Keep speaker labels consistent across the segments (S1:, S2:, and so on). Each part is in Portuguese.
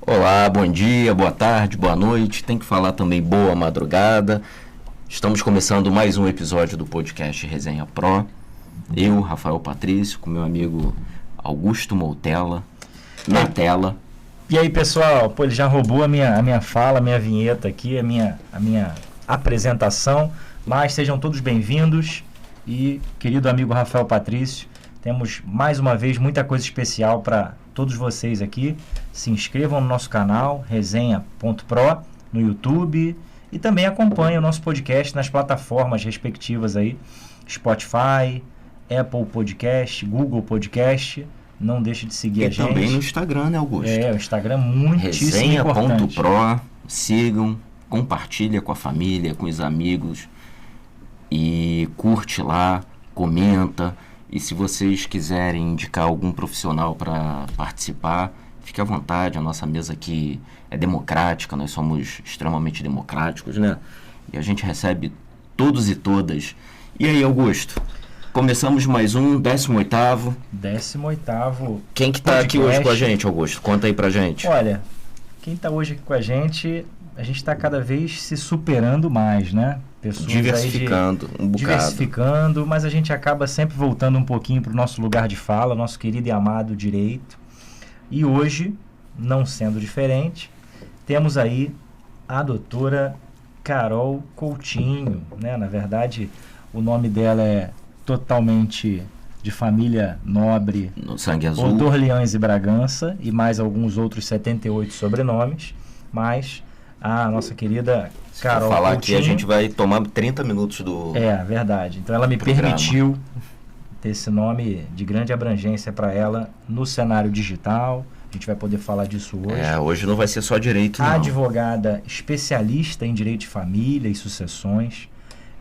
S1: Olá, bom dia, boa tarde, boa noite. Tem que falar também boa madrugada. Estamos começando mais um episódio do podcast Resenha Pro. Eu, Rafael Patrício, com meu amigo Augusto Moutella, na tela.
S2: E aí, pessoal? Ele já roubou a minha fala, a minha vinheta aqui, a minha apresentação. Mas sejam todos bem-vindos. E, querido amigo Rafael Patrício, temos mais uma vez muita coisa especial para todos vocês aqui. Se inscrevam no nosso canal, resenha.pro, no YouTube, e também acompanhem o nosso podcast nas plataformas respectivas aí, Spotify, Apple Podcast, Google Podcast. Não deixe de seguir a gente.
S1: E também no Instagram, né, Augusto?
S2: O Instagram muitíssimo importante.
S1: Resenha.pro, sigam, compartilha com a família, com os amigos e curte lá, comenta. E se vocês quiserem indicar algum profissional para participar, fique à vontade. A nossa mesa aqui é democrática, nós somos extremamente democráticos, né? E a gente recebe todos e todas. E aí, Augusto? Começamos mais um 18º.
S2: 18º.
S1: Quem que tá aqui hoje com a gente, Augusto? Conta aí pra gente.
S2: Olha, quem tá hoje aqui com a gente está cada vez se superando mais, né? Pessoas
S1: diversificando um bocado.
S2: Diversificando, mas a gente acaba sempre voltando um pouquinho para o nosso lugar de fala, nosso querido e amado direito. E hoje, não sendo diferente, temos aí a doutora Carol Coutinho, né? Na verdade, o nome dela é totalmente de família nobre,
S1: no sangue azul,
S2: Orleans e Bragança, e mais alguns outros 78 sobrenomes, mas a nossa querida Carol
S1: falar
S2: Coutinho,
S1: aqui, a gente vai tomar 30 minutos do...
S2: verdade. Então ela me permitiu ter esse nome de grande abrangência para ela no cenário digital. A gente vai poder falar disso hoje.
S1: Hoje não vai ser só direito, não.
S2: Advogada especialista em direito de família e sucessões,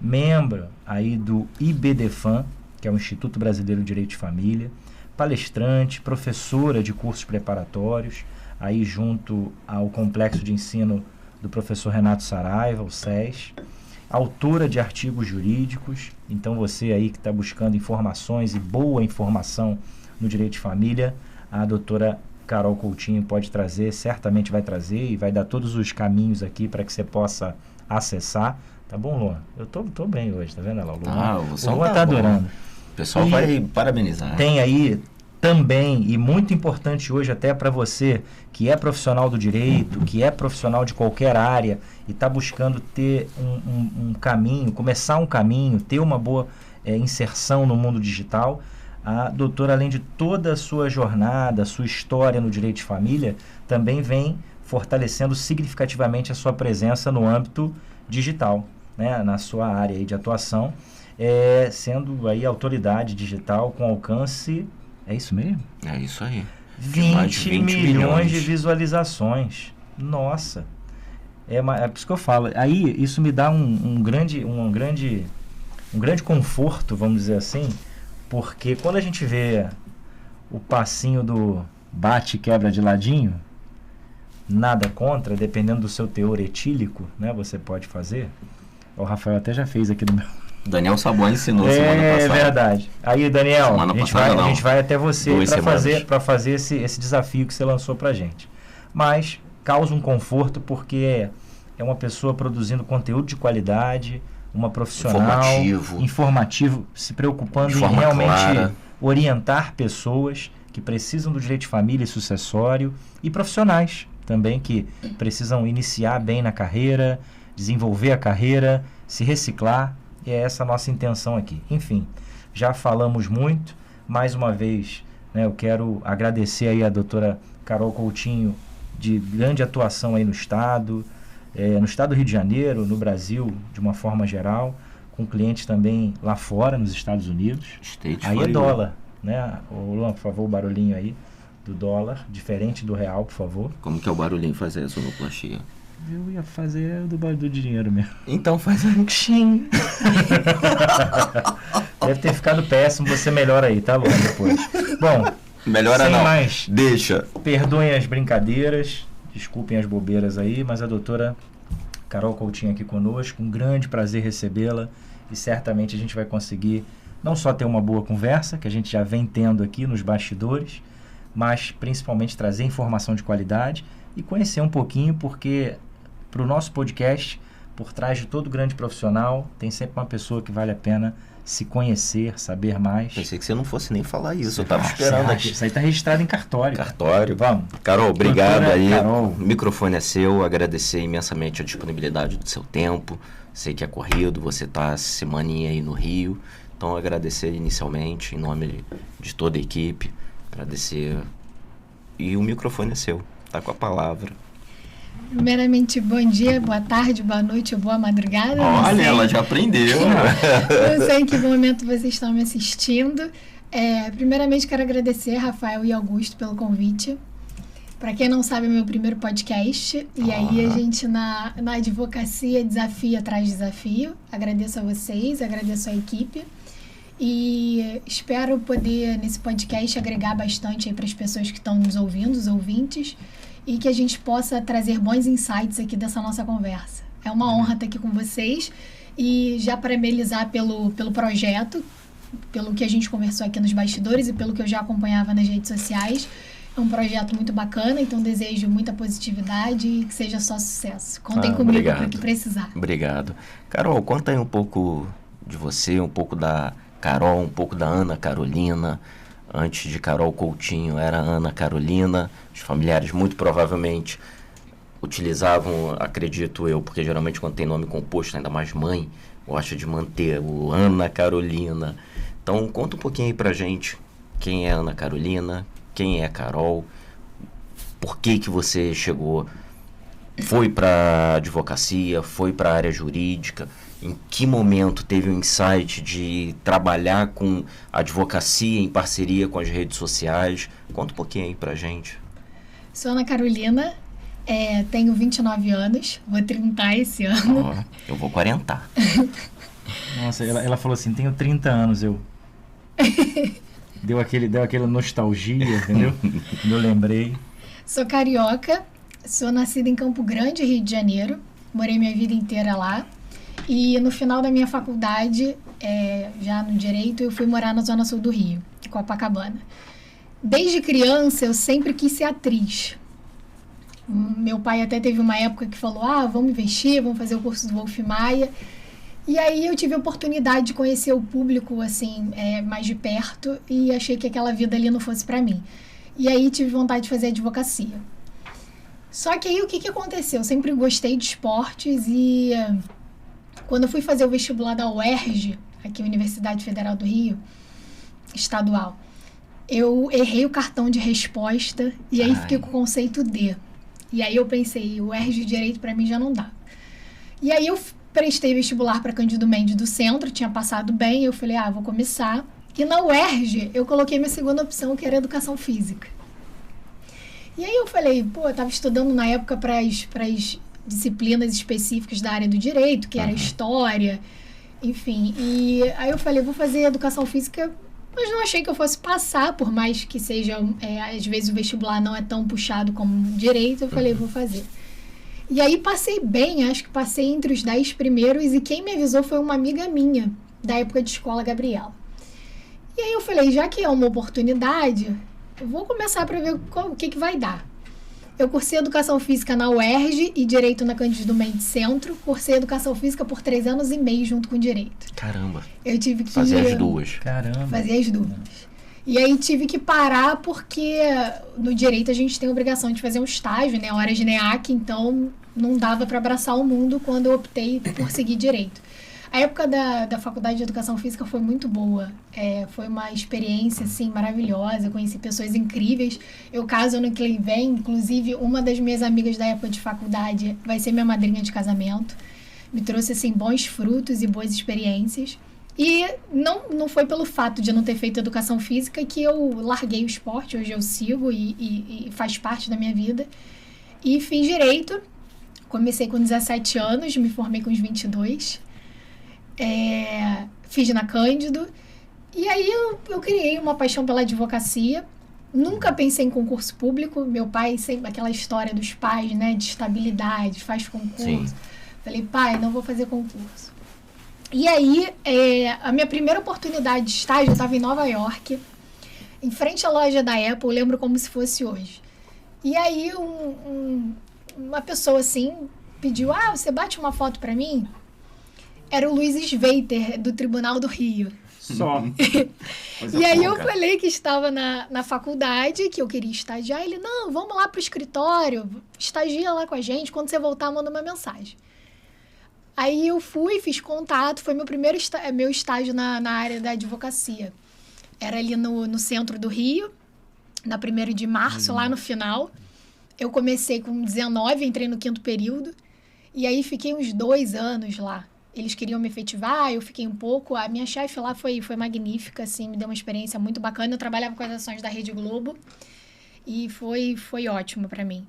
S2: membro aí do IBDFAM, que é o Instituto Brasileiro de Direito de Família, palestrante, professora de cursos preparatórios, aí junto ao Complexo de Ensino do professor Renato Saraiva, o SES, autora de artigos jurídicos. Então você aí que está buscando informações e boa informação no direito de família, a doutora Carol Coutinho pode trazer, certamente vai trazer e vai dar todos os caminhos aqui para que você possa acessar. Tá bom, Luan? Eu tô bem hoje, tá vendo, Luan?
S1: O
S2: Luan tá adorando.
S1: O pessoal vai parabenizar.
S2: Tem aí também, e muito importante hoje até para você que é profissional do direito, que é profissional de qualquer área e está buscando ter um caminho, começar um caminho, ter uma boa inserção no mundo digital. A doutora, além de toda a sua jornada, a sua história no direito de família, também vem fortalecendo significativamente a sua presença no âmbito digital, né, na sua área aí de atuação, sendo aí autoridade digital com alcance... É isso mesmo?
S1: É isso aí.
S2: 20 milhões de visualizações. Nossa. É por isso que eu falo. Aí isso me dá um grande conforto, vamos dizer assim, porque quando a gente vê o passinho do bate e quebra de ladinho, nada contra, dependendo do seu teor etílico, né? Você pode fazer. O Rafael até já fez aqui no meu...
S1: Daniel Sabon ensinou semana passada.
S2: É verdade. Aí, Daniel, a gente vai até você para fazer esse desafio que você lançou pra gente. Mas causa um conforto porque é uma pessoa produzindo conteúdo de qualidade, uma profissional informativo, se preocupando em realmente orientar pessoas que precisam do direito de família e sucessório, e profissionais também que precisam iniciar bem na carreira, desenvolver a carreira, se reciclar. E é essa a nossa intenção aqui. Enfim, já falamos muito. Mais uma vez, né, eu quero agradecer aí a doutora Carol Coutinho, de grande atuação aí no Estado do Rio de Janeiro, no Brasil, de uma forma geral, com clientes também lá fora, nos Estados Unidos. Aí é dólar, né? Luan, por favor, o barulhinho aí do dólar, diferente do real, por favor.
S1: Como que é o barulhinho fazer a sonoplastia?
S2: Eu ia fazer do dinheiro mesmo.
S1: Então faz um xing.
S2: Deve ter ficado péssimo, você melhora aí, tá, Luan, depois. Bom,
S1: melhora não,
S2: mais,
S1: deixa.
S2: Perdoem as brincadeiras, desculpem as bobeiras aí, mas a doutora Carol Coutinho aqui conosco, um grande prazer recebê-la, e certamente a gente vai conseguir não só ter uma boa conversa, que a gente já vem tendo aqui nos bastidores, mas principalmente trazer informação de qualidade e conhecer um pouquinho, porque para o nosso podcast, por trás de todo grande profissional, tem sempre uma pessoa que vale a pena se conhecer, saber mais.
S1: Pensei que você não fosse nem falar isso, eu estava esperando aqui.
S2: Isso aí está registrado em cartório.
S1: Cartório.
S2: Vamos.
S1: Carol, obrigado aí.
S2: Carol.
S1: O microfone é seu, agradecer imensamente a disponibilidade do seu tempo. Sei que é corrido, você está semaninha aí no Rio, então agradecer inicialmente, em nome de toda a equipe, agradecer. E o microfone é seu, tá com a palavra.
S3: Primeiramente, bom dia, boa tarde, boa noite ou boa madrugada.
S1: Olha, ela já aprendeu.
S3: Não sei em que momento vocês estão me assistindo. Primeiramente, quero agradecer, Rafael e Augusto, pelo convite. Para quem não sabe, é meu primeiro podcast. E aí a gente na advocacia, desafio atrás de desafio. Agradeço a vocês, agradeço a equipe. E espero poder, nesse podcast, agregar bastante para as pessoas que estão nos ouvindo, os ouvintes, e que a gente possa trazer bons insights aqui dessa nossa conversa. É uma honra estar aqui com vocês e já parabenizar pelo projeto, pelo que a gente conversou aqui nos bastidores e pelo que eu já acompanhava nas redes sociais. É um projeto muito bacana, então desejo muita positividade e que seja só sucesso. Contem comigo para o que precisar.
S1: Obrigado. Carol, conta aí um pouco de você, um pouco da Carol, um pouco da Ana Carolina. Antes de Carol Coutinho era Ana Carolina. Os familiares muito provavelmente utilizavam, acredito eu, porque geralmente quando tem nome composto, ainda mais mãe, gosta de manter o Ana Carolina. Então conta um pouquinho aí pra gente quem é Ana Carolina, quem é Carol, por que você chegou, foi para advocacia, foi para a área jurídica, em que momento teve o insight de trabalhar com advocacia em parceria com as redes sociais? Conta um pouquinho aí pra gente.
S3: Sou Ana Carolina, tenho 29 anos, vou 30 esse ano.
S1: Eu vou 40.
S2: Nossa, ela falou assim, tenho 30 anos, eu... Deu aquela nostalgia, entendeu? Eu lembrei.
S3: Sou carioca, sou nascida em Campo Grande, Rio de Janeiro. Morei minha vida inteira lá. E no final da minha faculdade, já no Direito, eu fui morar na Zona Sul do Rio, em Copacabana. Desde criança, eu sempre quis ser atriz. Meu pai até teve uma época que falou, vamos investir, vamos fazer o curso do Wolf Maia. E aí eu tive a oportunidade de conhecer o público, assim, mais de perto, e achei que aquela vida ali não fosse para mim. E aí tive vontade de fazer advocacia. Só que aí o que aconteceu? Eu sempre gostei de esportes e quando eu fui fazer o vestibular da UERJ, aqui Universidade Federal do Rio, estadual, eu errei o cartão de resposta e aí fiquei com o conceito D. E aí eu pensei, o UERJ de Direito para mim já não dá. E aí eu prestei vestibular para Cândido Mendes do Centro, tinha passado bem, eu falei, vou começar. E na UERJ, eu coloquei minha segunda opção, que era Educação Física. E aí eu falei, eu estava estudando na época para as disciplinas específicas da área do Direito, que era História, enfim. E aí eu falei, vou fazer Educação Física, mas não achei que eu fosse passar, por mais que seja, às vezes o vestibular não é tão puxado como Direito, eu falei, vou fazer. E aí passei bem, acho que passei entre os 10 primeiros, e quem me avisou foi uma amiga minha, da época de escola, Gabriela. E aí eu falei, já que é uma oportunidade, eu vou começar para ver o que vai dar. Eu cursei Educação Física na UERJ e Direito na Cândido Mendes Centro. Cursei Educação Física por 3 anos e meio junto com Direito.
S1: Caramba.
S3: Eu tive que
S1: fazer as duas.
S2: Caramba.
S3: Fazer as duas. E aí tive que parar porque no Direito a gente tem a obrigação de fazer um estágio, né? Hora de NEAC, então não dava para abraçar o mundo quando eu optei por seguir Direito. A época da Faculdade de Educação Física foi muito boa. Foi uma experiência, assim, maravilhosa. Eu conheci pessoas incríveis. Eu caso ano que vem, inclusive, uma das minhas amigas da época de faculdade vai ser minha madrinha de casamento. Me trouxe, assim, bons frutos e boas experiências. E não foi pelo fato de eu não ter feito Educação Física que eu larguei o esporte. Hoje eu sigo e faz parte da minha vida. E fiz Direito. Comecei com 17 anos, me formei com os 22. Fiz na Cândido. E aí eu criei uma paixão pela advocacia. Nunca pensei em concurso público. Meu pai, sempre aquela história dos pais, né, de estabilidade, faz concurso. Sim. Falei, pai, não vou fazer concurso. E aí, a minha primeira oportunidade de estágio, eu estava em Nova York. em frente à loja da Apple, eu lembro como se fosse hoje. E aí uma pessoa assim pediu, você bate uma foto pra mim? Era o Luiz Sveiter, do Tribunal do Rio.
S2: Só.
S3: E aí eu falei que estava na faculdade, que eu queria estagiar. Ele, não, vamos lá pro escritório, estagia lá com a gente, quando você voltar, manda uma mensagem. Aí eu fui, fiz contato, foi meu primeiro meu estágio na área da advocacia. Era ali no centro do Rio, na 1º de março, lá no final. Eu comecei com 19, entrei no 5º período, e aí fiquei uns 2 anos lá. Eles queriam me efetivar, eu fiquei um pouco. A minha chefe lá foi magnífica, assim, me deu uma experiência muito bacana. Eu trabalhava com as ações da Rede Globo e foi ótimo para mim.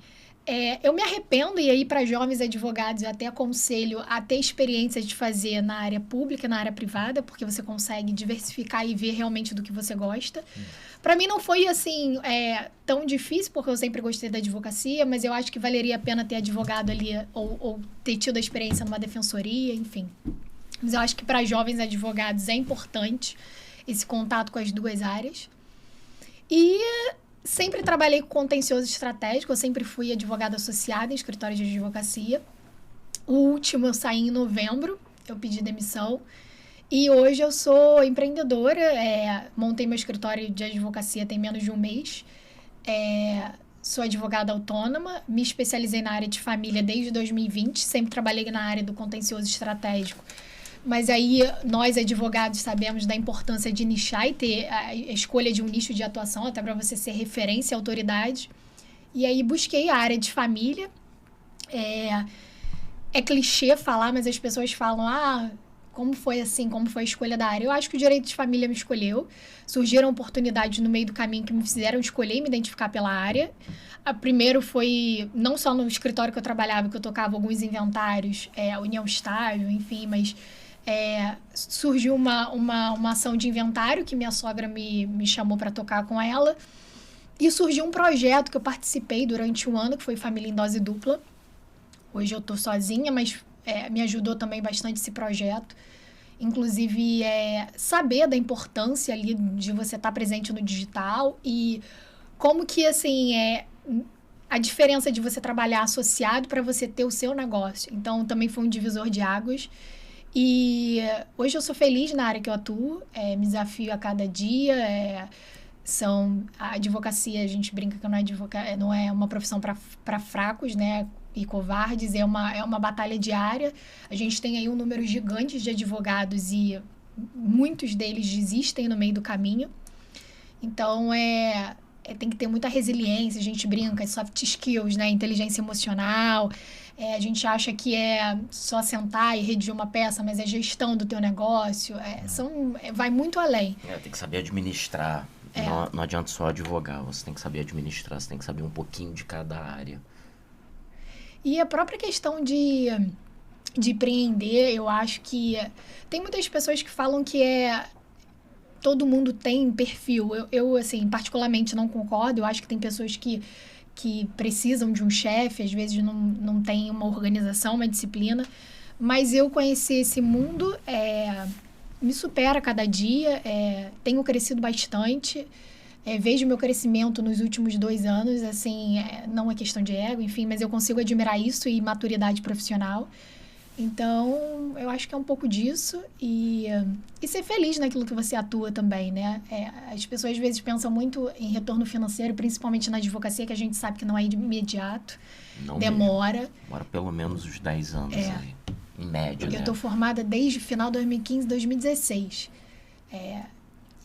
S3: Eu me arrependo, e aí para jovens advogados eu até aconselho a ter experiência de fazer na área pública, na área privada, porque você consegue diversificar e ver realmente do que você gosta. Para mim não foi assim tão difícil, porque eu sempre gostei da advocacia, mas eu acho que valeria a pena ter advogado ali ou ter tido a experiência numa defensoria, enfim. Mas eu acho que para jovens advogados é importante esse contato com as duas áreas. E sempre trabalhei com contencioso estratégico, eu sempre fui advogada associada em escritório de advocacia. O último eu saí em novembro, eu pedi demissão. E hoje eu sou empreendedora, montei meu escritório de advocacia tem menos de um mês. Sou advogada autônoma, me especializei na área de família desde 2020, sempre trabalhei na área do contencioso estratégico. Mas aí nós, advogados, sabemos da importância de nichar e ter a escolha de um nicho de atuação, até para você ser referência e autoridade. E aí busquei a área de família. É clichê falar, mas as pessoas falam, como foi assim, como foi a escolha da área? Eu acho que o direito de família me escolheu. Surgiram oportunidades no meio do caminho que me fizeram escolher e me identificar pela área. Primeiro foi, não só no escritório que eu trabalhava, que eu tocava alguns inventários, União Estágio, enfim, mas surgiu uma ação de inventário que minha sogra me chamou para tocar com ela. E surgiu um projeto que eu participei durante um ano, que foi Família em Dose Dupla. Hoje eu estou sozinha, mas me ajudou também bastante esse projeto. Inclusive, saber da importância ali de você estar presente no digital e como que, assim, a diferença de você trabalhar associado para você ter o seu negócio. Então, também foi um divisor de águas. E hoje eu sou feliz na área que eu atuo, me desafio a cada dia. A advocacia, a gente brinca que não é uma profissão para fracos, né? E covardes, é uma batalha diária. A gente tem aí um número gigante de advogados e muitos deles desistem no meio do caminho. Então, tem que ter muita resiliência, a gente brinca, soft skills, né? Inteligência emocional. A gente acha que é só sentar e redigir uma peça, mas é gestão do teu negócio. Vai muito além.
S1: Tem que saber administrar. Não adianta só advogar, você tem que saber administrar, você tem que saber um pouquinho de cada área.
S3: E a própria questão de empreender, eu acho que tem muitas pessoas que falam que todo mundo tem perfil. Eu, assim, particularmente não concordo. Eu acho que tem pessoas que precisam de um chefe, às vezes não tem uma organização, uma disciplina. Mas eu conheci esse mundo, me supera a cada dia, tenho crescido bastante. Vejo meu crescimento nos últimos 2 anos, assim, não é questão de ego, enfim, mas eu consigo admirar isso e maturidade profissional. Então, eu acho que é um pouco disso e ser feliz naquilo que você atua também, né? As pessoas às vezes pensam muito em retorno financeiro, principalmente na advocacia, que a gente sabe que não é imediato, demora.
S1: Demora pelo menos uns 10 anos aí, em média,
S3: Eu estou formada desde final de 2015, 2016.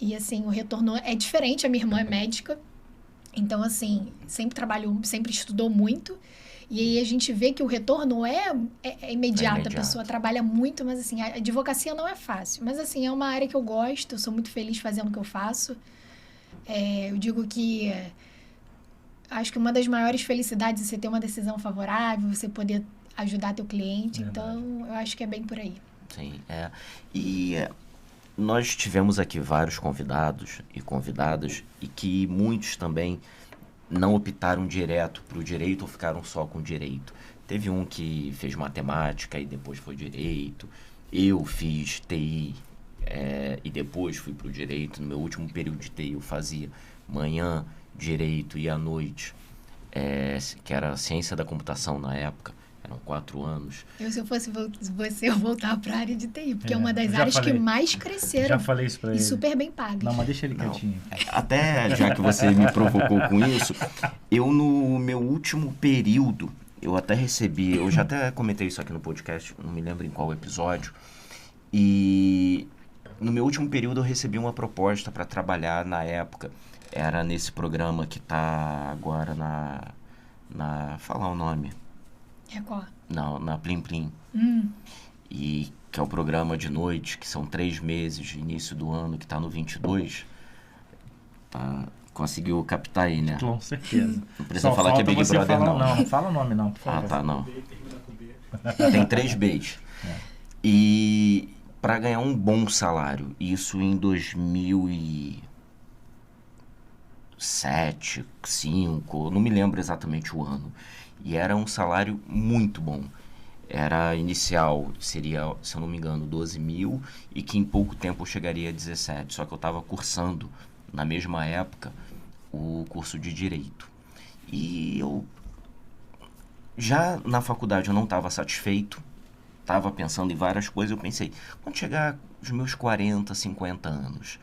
S3: E, assim, o retorno é diferente. A minha irmã é médica. Então, assim, sempre estudou muito. E aí a gente vê que o retorno é imediato. A pessoa trabalha muito, mas, assim, a advocacia não é fácil. Mas, assim, é uma área que eu gosto. Eu sou muito feliz fazendo o que eu faço. Eu digo que acho que uma das maiores felicidades é você ter uma decisão favorável, você poder ajudar teu cliente. Então, eu acho que é bem por aí.
S1: Sim, E nós tivemos aqui vários convidados e convidadas e que muitos também não optaram direto para o direito ou ficaram só com direito. Teve um que fez matemática e depois foi direito. Eu fiz TI e depois fui para o direito. No meu último período de TI eu fazia manhã direito e à noite, que era ciência da computação na época. Eram 4 anos.
S3: Se eu fosse você, eu voltar para a área de TI, porque é uma das áreas que mais cresceram.
S2: Já falei isso para ele.
S3: E super bem pagas.
S2: Não, mas deixa ele quietinho.
S1: Até já que você me provocou com isso, eu no meu último período, eu até recebi, eu já até comentei isso aqui no podcast, não me lembro em qual episódio, e no meu último período eu recebi uma proposta para trabalhar na época. Era nesse programa que está agora falar o nome.
S3: Record.
S1: Não, na Plim Plim. E que é o programa de noite, que são 3 meses, início do ano, que está no 22. Conseguiu captar aí, né?
S2: Com certeza.
S1: Não precisa falar que é Big Brother, não.
S2: Não fala o nome, não, por favor.
S1: Tá, não. Tem 3 Bs. E para ganhar um bom salário, isso em 2007, 2005, não me lembro exatamente o ano. E era um salário muito bom. Era inicial, seria, se eu não me engano, 12 mil, e que em pouco tempo eu chegaria a 17. Só que eu estava cursando, na mesma época, o curso de Direito. E eu, já na faculdade, eu não estava satisfeito, estava pensando em várias coisas. Eu pensei, quando chegar os meus 40, 50 anos,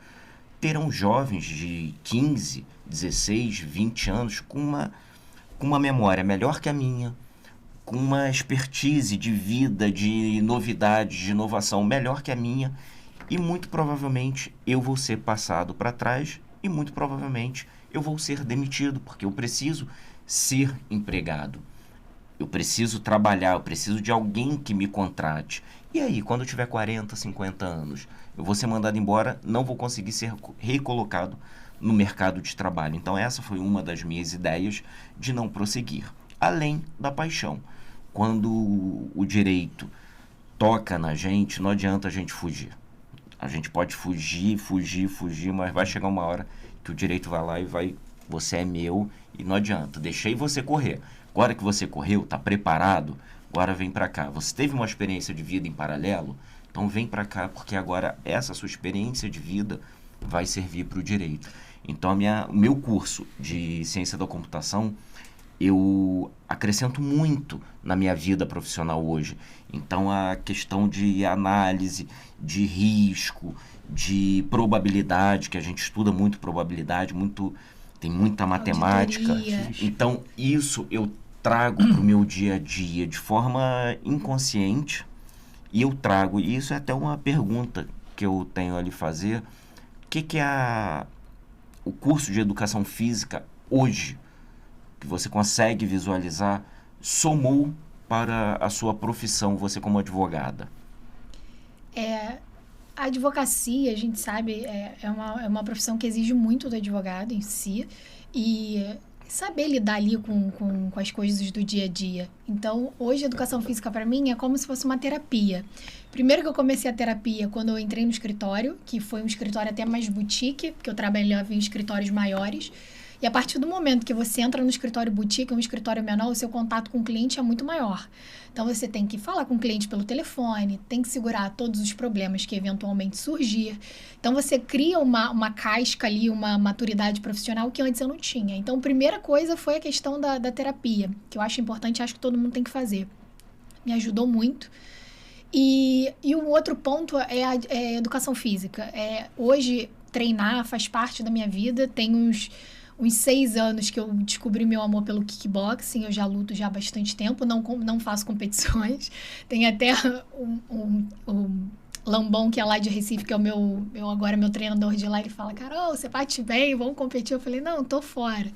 S1: terão jovens de 15, 16, 20 anos com uma memória melhor que a minha, com uma expertise de vida, de novidades, de inovação melhor que a minha, e muito provavelmente eu vou ser passado para trás e muito provavelmente eu vou ser demitido, porque eu preciso ser empregado. Eu preciso trabalhar, eu preciso de alguém que me contrate. E aí, quando eu tiver 40, 50 anos, eu vou ser mandado embora, não vou conseguir ser recolocado no mercado de trabalho. Então essa foi uma das minhas ideias de não prosseguir. Além da paixão. Quando o direito toca na gente, não adianta a gente fugir. A gente pode fugir, mas vai chegar uma hora que o direito vai lá e vai, você é meu, e não adianta. Deixei você correr. Agora que você correu, está preparado, agora vem para cá. Você teve uma experiência de vida em paralelo, então vem para cá, porque agora essa sua experiência de vida vai servir para o direito. Então, o meu curso de ciência da computação, eu acrescento muito na minha vida profissional hoje. Então, a questão de análise, de risco, de probabilidade, que a gente estuda muito probabilidade, tem muita matemática.
S3: Auditoria.
S1: Então, isso eu trago para o meu dia a dia de forma inconsciente, e eu trago, e isso é até uma pergunta que eu tenho a lhe fazer, o que é o curso de educação física hoje, que você consegue visualizar, somou para a sua profissão, você como advogada?
S3: A advocacia, a gente sabe, é uma profissão que exige muito do advogado em si, e saber lidar ali com as coisas do dia a dia. Então, hoje, a educação física para mim é como se fosse uma terapia. Primeiro que eu comecei a terapia quando eu entrei no escritório, que foi um escritório até mais boutique, porque eu trabalhava em escritórios maiores. E a partir do momento que você entra no escritório boutique, um escritório menor, o seu contato com o cliente é muito maior. Então, você tem que falar com o cliente pelo telefone, tem que segurar todos os problemas que eventualmente surgir. Então, você cria uma casca ali, uma maturidade profissional que antes eu não tinha. Então, a primeira coisa foi a questão da terapia, que eu acho importante, acho que todo mundo tem que fazer. Me ajudou muito. E um outro ponto é a educação física. Hoje, treinar faz parte da minha vida, tem uns 6 anos que eu descobri meu amor pelo kickboxing. Eu já luto já há bastante tempo, não faço competições. Tem até um Lambão, que é lá de Recife, que é agora meu treinador de lá, ele fala, Carol, você bate bem, vamos competir. Eu falei, não, tô fora.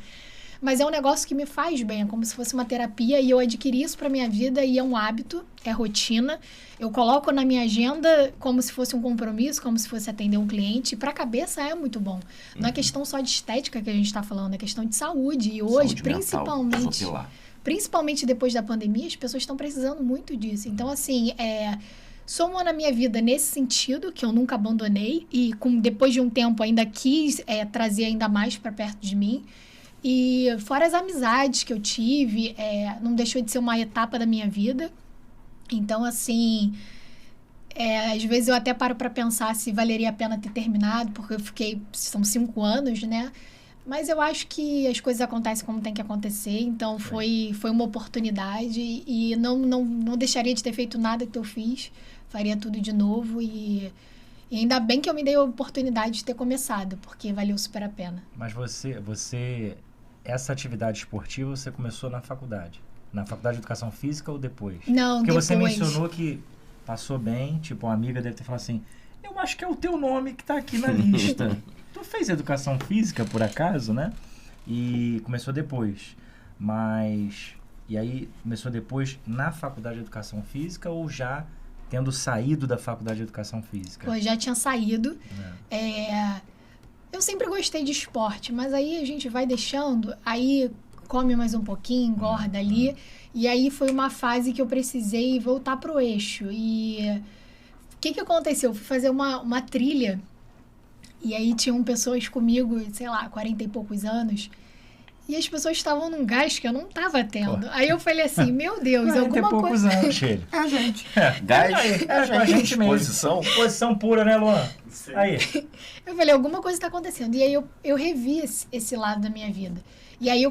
S3: Mas é um negócio que me faz bem, é como se fosse uma terapia, e eu adquiri isso pra minha vida, e é um hábito, é rotina. Eu coloco na minha agenda como se fosse um compromisso, como se fosse atender um cliente, e pra cabeça é muito bom. Não é questão só de estética que a gente tá falando, é questão de saúde. E hoje, principalmente depois da pandemia, as pessoas estão precisando muito disso. Então, assim, somou na minha vida nesse sentido, que eu nunca abandonei, e depois de um tempo ainda quis trazer ainda mais pra perto de mim. E fora as amizades que eu tive, não deixou de ser uma etapa da minha vida. Então, assim, Às vezes eu até paro para pensar se valeria a pena ter terminado, porque são 5 anos, né? Mas eu acho que as coisas acontecem como tem que acontecer, então foi uma oportunidade e não deixaria de ter feito nada que eu fiz, faria tudo de novo e ainda bem que eu me dei a oportunidade de ter começado, porque valeu super a pena.
S2: Mas essa atividade esportiva você começou na faculdade? Na faculdade de educação física ou depois?
S3: Não,
S2: porque
S3: depois.
S2: Você mencionou que passou bem, tipo, uma amiga deve ter falado assim, eu acho que é o teu nome que tá aqui na lista. Tu fez educação física, por acaso, né? E começou depois. E aí, começou depois na faculdade de educação física ou já tendo saído da faculdade de educação física?
S3: Eu já tinha saído. Eu sempre gostei de esporte, mas aí a gente vai deixando, aí come mais um pouquinho, engorda ali. E aí foi uma fase que eu precisei voltar pro eixo. E o que aconteceu? Eu fui fazer uma trilha. E aí tinham pessoas comigo, sei lá, 40 e poucos anos. E as pessoas estavam num gás que eu não estava tendo. Aí eu falei assim, meu Deus, alguma coisa...
S2: 40 e poucos anos, filho.
S1: É a gente. Gás
S2: a gente mesmo. Posição pura, né, Luan? Sim. Aí.
S3: Eu falei, alguma coisa está acontecendo. E aí eu revi esse lado da minha vida. E aí eu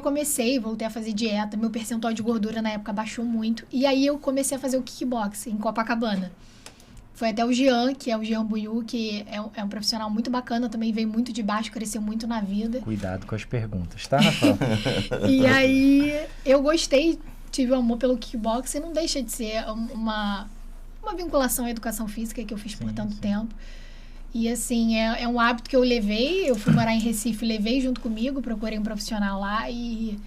S3: voltei a fazer dieta. Meu percentual de gordura na época baixou muito. E aí eu comecei a fazer o kickbox em Copacabana. Foi até o Jean, que é o Jean Buiu, que é um profissional muito bacana, também veio muito de baixo, cresceu muito na vida.
S2: Cuidado com as perguntas, tá, Rafael?
S3: E aí eu gostei, tive um amor pelo kickbox e não deixa de ser uma vinculação à educação física que eu fiz por tanto tempo. E assim, é um hábito que eu levei, eu fui morar em Recife, levei junto comigo, procurei um profissional lá e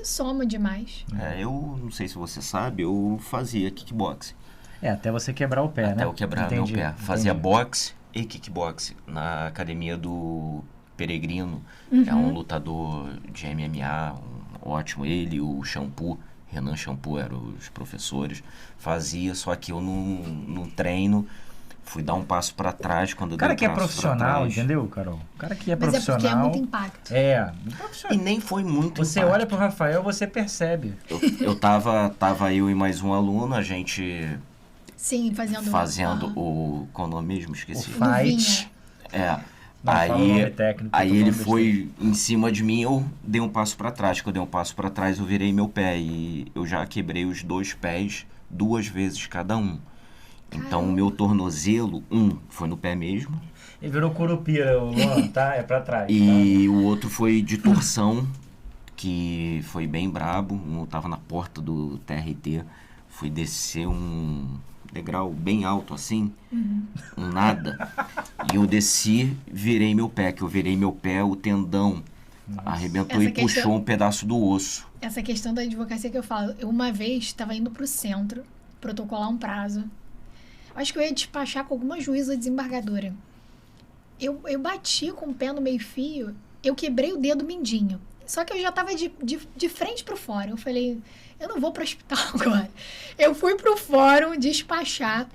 S3: soma demais.
S1: Eu não sei se você sabe, eu fazia kickboxing.
S2: Até você quebrar o pé, né?
S1: Até eu quebrar meu pé. Fazia boxe e kickboxing na academia do Peregrino. É um lutador de MMA, ótimo. Ele, o Shampoo, Renan Shampoo eram os professores. Fazia, só que eu no treino fui dar um passo para trás quando eu dei um passo pra trás.
S2: O cara que é profissional, entendeu, Carol? O cara que é profissional...
S3: Mas é porque é muito impacto.
S1: E nem foi muito
S2: Você
S1: impacto.
S2: Olha pro Rafael, você percebe.
S1: Eu tava eu e mais um aluno, a gente...
S3: Sim, fazendo
S1: o... Qual o nome mesmo? Esqueci.
S2: O fight.
S1: Aí ele foi em cima de mim, eu dei um passo para trás. Quando eu dei um passo para trás, eu virei meu pé. E eu já quebrei os 2 pés 2 vezes cada um. Então, o meu tornozelo, foi no pé mesmo.
S2: Ele virou curupira, tá? É para trás.
S1: E o outro foi de torção, que foi bem brabo. Eu tava na porta do TRT, fui descer um degrau bem alto assim, nada. E eu desci, virei meu pé, o tendão arrebentou e puxou um pedaço do osso.
S3: Essa questão da advocacia que eu falo, eu uma vez estava indo pro centro, protocolar um prazo. Acho que eu ia despachar com alguma juíza desembargadora. Eu bati com o pé no meio-fio, eu quebrei o dedo mindinho. Só que eu já estava de frente pro fórum. Eu falei, eu não vou pro hospital agora. Eu fui pro fórum despachar.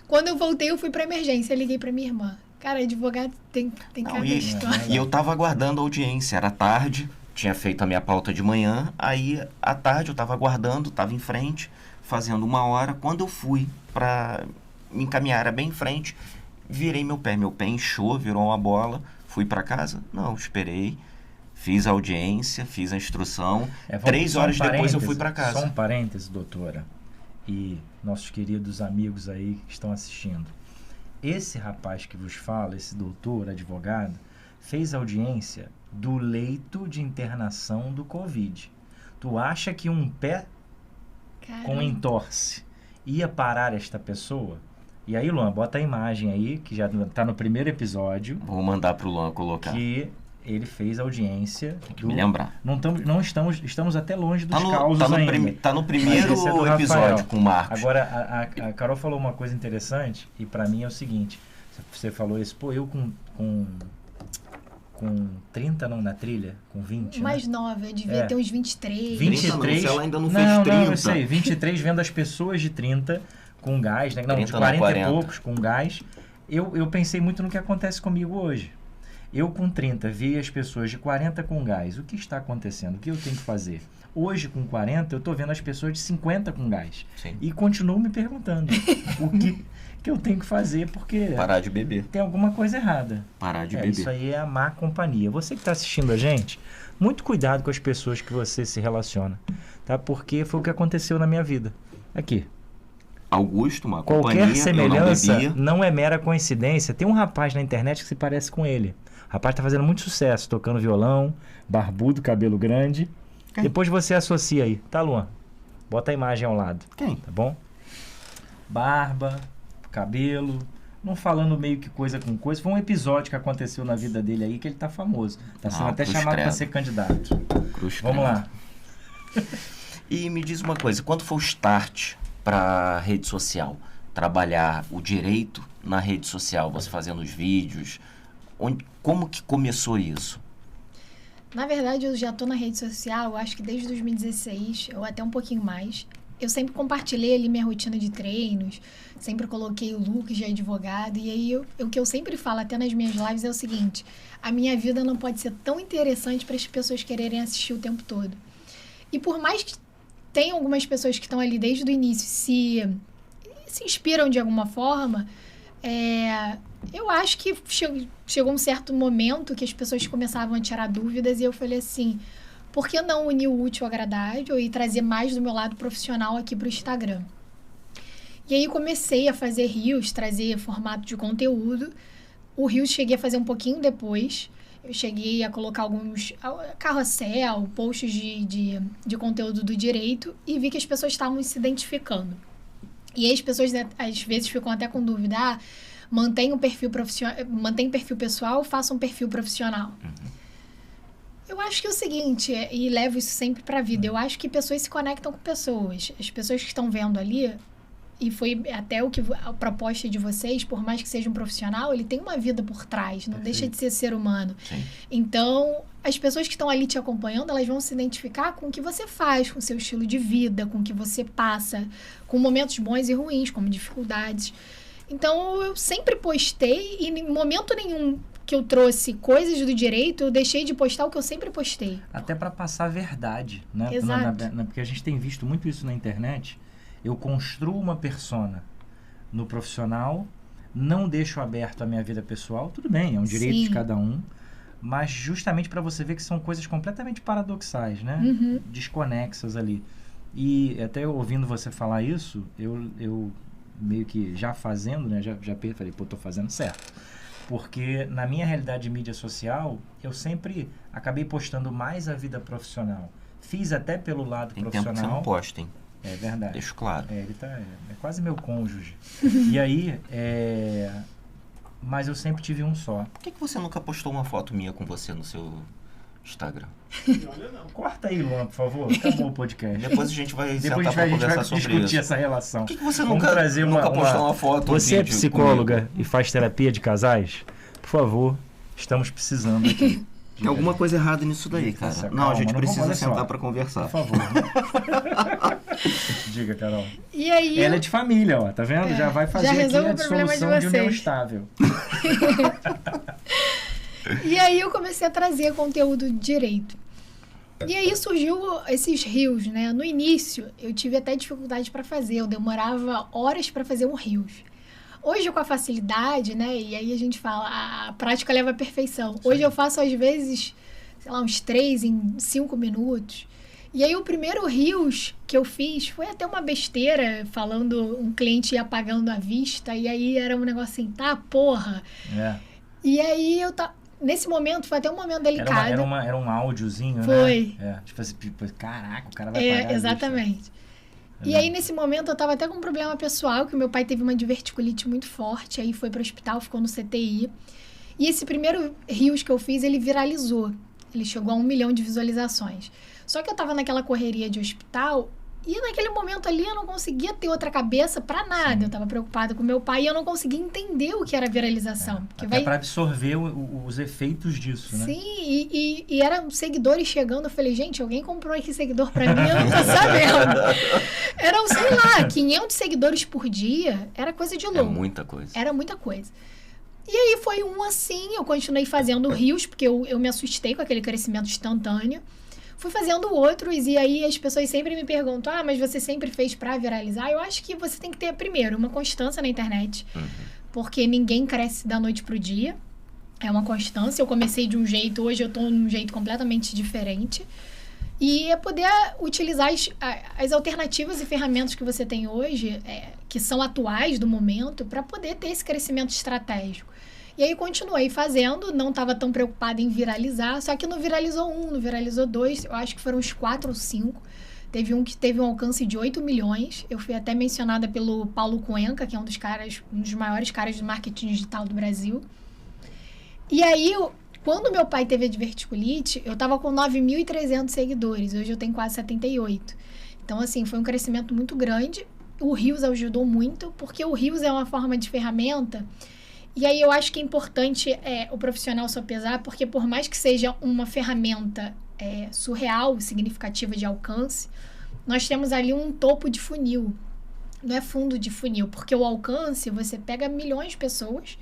S3: Quando eu voltei, eu fui pra emergência. Eu liguei pra minha irmã. Cara, advogado tem cada história.
S1: E eu tava aguardando a audiência. Era tarde, tinha feito a minha pauta de manhã. Aí, à tarde, eu tava aguardando, tava em frente, fazendo 1 hora. Quando eu fui pra me encaminhar, era bem em frente, virei meu pé. Meu pé inchou, virou uma bola. Fui pra casa? Não, esperei. Fiz a audiência, fiz a instrução. 3 horas depois eu fui para casa.
S2: Só um parêntese, doutora. E nossos queridos amigos aí que estão assistindo. Esse rapaz que vos fala, esse doutor, advogado, fez audiência do leito de internação do Covid. Tu acha que um pé com entorse ia parar esta pessoa? E aí, Luan, bota a imagem aí, que já está no primeiro episódio.
S1: Vou mandar pro Luan colocar.
S2: Que ele fez audiência.
S1: Tem que me lembrar.
S2: Estamos até longe dos causos ainda.
S1: Tá no primeiro episódio com o Marcos.
S2: Agora, a Carol falou uma coisa interessante, e para mim é o seguinte. Você falou isso, eu com 30 não na trilha, com 20.
S3: Mais nova, eu devia ter uns 23.
S2: 23.
S1: Ela ainda não fez 30.
S2: Não, eu sei. 23 vendo as pessoas de 30 com gás, né? Não, de 40 e poucos com gás. Eu pensei muito no que acontece comigo hoje. Eu com 30 vi as pessoas de 40 com gás. O que está acontecendo? O que eu tenho que fazer? Hoje, com 40, eu estou vendo as pessoas de 50 com gás.
S1: Sim.
S2: E continuo me perguntando o que eu tenho que fazer, porque...
S1: Parar de beber.
S2: Tem alguma coisa errada.
S1: Parar de beber.
S2: Isso aí é a má companhia. Você que está assistindo a gente, muito cuidado com as pessoas que você se relaciona. Tá? Porque foi o que aconteceu na minha vida. Aqui.
S1: Augusto, uma
S2: qualquer
S1: companhia,
S2: semelhança não é mera coincidência. Tem um rapaz na internet que se parece com ele. O rapaz está fazendo muito sucesso, tocando violão, barbudo, cabelo grande. Quem? Depois você associa aí, tá, Luan? Bota a imagem ao lado.
S1: Quem?
S2: Tá bom? Barba, cabelo, não falando meio que coisa com coisa. Foi um episódio que aconteceu na vida dele aí que ele tá famoso. Tá sendo até chamado para ser candidato. Vamos lá.
S1: E me diz uma coisa, quando foi o start para rede social? Trabalhar o direito na rede social, você fazendo os vídeos, como que começou isso?
S3: Na verdade, eu já estou na rede social, acho que desde 2016, ou até um pouquinho mais. Eu sempre compartilhei ali minha rotina de treinos, sempre coloquei o look de advogado, e aí o que eu sempre falo, até nas minhas lives, é o seguinte: a minha vida não pode ser tão interessante para as pessoas quererem assistir o tempo todo. E por mais que tem algumas pessoas que estão ali desde o início, se inspiram de alguma forma, eu acho que chegou um certo momento que as pessoas começavam a tirar dúvidas e eu falei assim, por que não unir o útil ao agradável e trazer mais do meu lado profissional aqui para o Instagram? E aí comecei a fazer reels, trazer formato de conteúdo. O reels cheguei a fazer um pouquinho depois. Eu cheguei a colocar alguns carrossel, posts de conteúdo do direito e vi que as pessoas estavam se identificando. E aí as pessoas às vezes ficam até com dúvida, mantém um perfil profissional, mantém perfil pessoal, faça um perfil profissional. Eu acho que é o seguinte, e levo isso sempre para a vida, eu acho que pessoas se conectam com pessoas. As pessoas que estão vendo ali, e foi até a proposta de vocês, por mais que seja um profissional, ele tem uma vida por trás, não deixa de ser humano.
S1: Sim.
S3: Então, as pessoas que estão ali te acompanhando, elas vão se identificar com o que você faz, com o seu estilo de vida, com o que você passa, com momentos bons e ruins, como dificuldades. Então, eu sempre postei e em momento nenhum que eu trouxe coisas do direito, eu deixei de postar o que eu sempre postei.
S2: Até para passar a verdade, né?
S3: Exato.
S2: Porque a gente tem visto muito isso na internet. Eu construo uma persona no profissional, não deixo aberto a minha vida pessoal, tudo bem, é um direito de cada um, mas justamente para você ver que são coisas completamente paradoxais, né? Desconexas ali. E até ouvindo você falar isso, eu meio que já fazendo, né? Já falei, pô, tô fazendo certo. Porque na minha realidade de mídia social, eu sempre acabei postando mais a vida profissional. Fiz até pelo lado profissional.
S1: Tem tempo que você não posta, hein?
S2: É verdade.
S1: Deixo claro.
S2: Ele é quase meu cônjuge. E aí, mas eu sempre tive um só.
S1: Por que você nunca postou uma foto minha com você no seu Instagram?
S2: Olha não. Corta aí, Luan, por favor. Acabou o podcast.
S1: Depois a gente vai sentar pra conversar sobre isso.
S2: Discutir essa relação.
S1: Por que você nunca postou uma foto?
S2: Você é psicóloga e faz terapia de casais? Por favor, estamos precisando aqui.
S1: Tem alguma coisa errada nisso daí, cara. Calma, a gente precisa sentar pra conversar.
S2: Por favor. Diga, Carol.
S3: E aí,
S2: ela é de família, ó, tá vendo? Já vai fazer aqui a dissolução de união estável.
S3: E aí eu comecei a trazer conteúdo de direito. E aí surgiu esses reels, né? No início, eu tive até dificuldade para fazer. Eu demorava horas para fazer um reels. Hoje, com a facilidade, né? E aí a gente fala, a prática leva à perfeição. Hoje eu faço, às vezes, sei lá, uns 3 em 5 minutos. E aí o primeiro reels que eu fiz foi até uma besteira, falando, um cliente ia pagando à vista, e aí era um negócio assim, tá, porra. E aí nesse momento, foi até um momento delicado.
S2: Era um áudiozinho,
S3: foi.
S2: Né? Tipo assim, caraca, o cara vai pagar
S3: exatamente. E aí, nesse momento, eu tava até com um problema pessoal, que o meu pai teve uma diverticulite muito forte, aí foi pro hospital, ficou no CTI. E esse primeiro reels que eu fiz, ele viralizou. Ele chegou a 1 milhão de visualizações. Só que eu tava naquela correria de hospital, e naquele momento ali eu não conseguia ter outra cabeça pra nada. Sim. Eu tava preocupada com meu pai e eu não conseguia entender o que era viralização.
S2: Até pra absorver os efeitos disso, né?
S3: Sim, e eram seguidores chegando. Eu falei, gente, alguém comprou esse seguidor pra mim? Eu não tô sabendo. Eram, sei lá, 500 seguidores por dia. Era coisa de louco.
S1: É muita coisa.
S3: Era muita coisa. E aí foi assim, eu continuei fazendo rios, porque eu me assustei com aquele crescimento instantâneo. Fui fazendo outros, e aí as pessoas sempre me perguntam, mas você sempre fez pra viralizar? Eu acho que você tem que ter, primeiro, uma constância na internet, porque ninguém cresce da noite pro dia. É uma constância. Eu comecei de um jeito, hoje eu tô num jeito completamente diferente. E é poder utilizar as alternativas e ferramentas que você tem hoje, que são atuais do momento, para poder ter esse crescimento estratégico. E aí continuei fazendo, não estava tão preocupada em viralizar, só que não viralizou não viralizou 2, eu acho que foram uns 4 ou 5. Teve um que teve um alcance de 8 milhões. Eu fui até mencionada pelo Paulo Cuenca, que é um dos maiores caras de marketing digital do Brasil. E aí, quando meu pai teve a diverticulite, eu estava com 9.300 seguidores. Hoje eu tenho quase 78. Então, assim, foi um crescimento muito grande. O Reels ajudou muito, porque o Reels é uma forma de ferramenta. E aí eu acho que é importante o profissional sopesar, porque por mais que seja uma ferramenta surreal, significativa de alcance, nós temos ali um topo de funil. Não é fundo de funil, porque o alcance, você pega milhões de pessoas,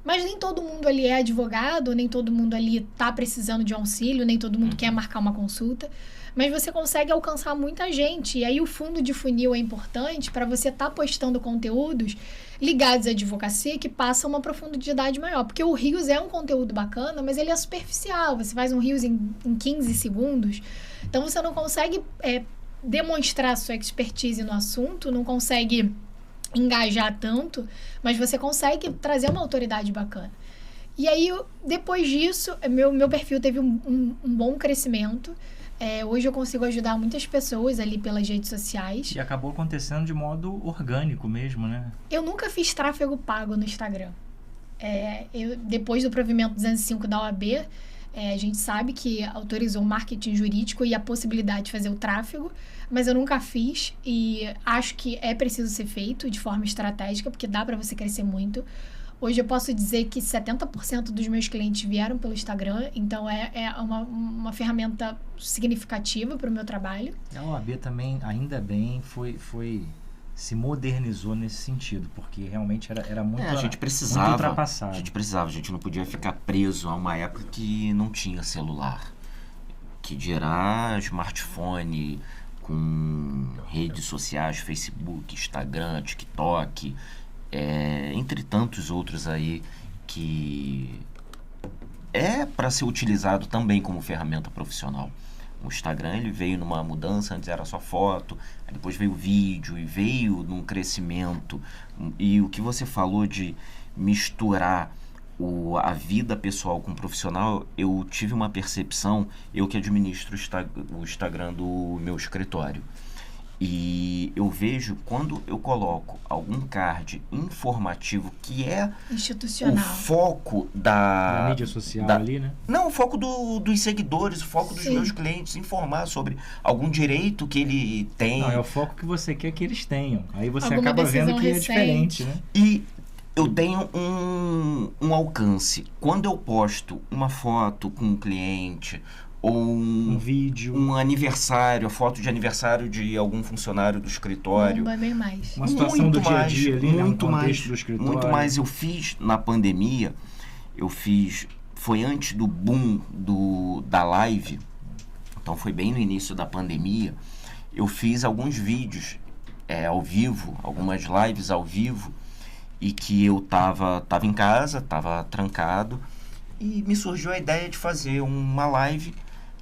S3: mas nem todo mundo ali é advogado, nem todo mundo ali está precisando de auxílio, nem todo mundo quer marcar uma consulta, mas você consegue alcançar muita gente. E aí o fundo de funil é importante para você estar postando conteúdos ligados à advocacia que passam uma profundidade maior. Porque o Reels é um conteúdo bacana, mas ele é superficial. Você faz um Reels em 15 segundos, então você não consegue demonstrar sua expertise no assunto, não consegue engajar tanto, mas você consegue trazer uma autoridade bacana. E aí, depois disso, meu perfil teve um bom crescimento. Hoje eu consigo ajudar muitas pessoas ali pelas redes sociais.
S2: E acabou acontecendo de modo orgânico mesmo, né?
S3: Eu nunca fiz tráfego pago no Instagram. Depois do provimento 205 da OAB, a gente sabe que autorizou o marketing jurídico e a possibilidade de fazer o tráfego, mas eu nunca fiz e acho que é preciso ser feito de forma estratégica, porque dá para você crescer muito. Hoje eu posso dizer que 70% dos meus clientes vieram pelo Instagram, então é uma ferramenta significativa para o meu trabalho.
S2: A OAB também, ainda bem, se modernizou nesse sentido, porque realmente era muito,
S1: a gente precisava,
S2: muito ultrapassado.
S1: A gente não podia ficar preso a uma época que não tinha celular, que dirá smartphone com redes sociais, Facebook, Instagram, TikTok, entre tantos outros aí, que é para ser utilizado também como ferramenta profissional. O Instagram, ele veio numa mudança, antes era só foto, aí depois veio vídeo e veio num crescimento. E o que você falou de misturar a vida pessoal com o profissional, eu tive uma percepção, eu que administro o Instagram do meu escritório. E eu vejo, quando eu coloco algum card informativo que é
S3: institucional,
S1: o foco da
S2: mídia social ali, né?
S1: Não, o foco dos seguidores, o foco dos meus clientes, informar sobre algum direito que ele tem.
S2: Não, é o foco que você quer que eles tenham. Aí você acaba vendo que é diferente, né?
S1: E eu tenho um alcance. Quando eu posto uma foto com um cliente, ou
S2: um vídeo,
S1: um aniversário, a foto de aniversário de algum funcionário do escritório.
S3: Bem mais.
S2: Uma situação muito do dia a dia ali,
S1: muito
S2: né?
S1: mais
S2: do escritório.
S1: Muito mais. Eu fiz na pandemia, foi antes do boom da live, então foi bem no início da pandemia, eu fiz alguns vídeos ao vivo, algumas lives ao vivo, e que eu tava em casa, tava trancado, e me surgiu a ideia de fazer uma live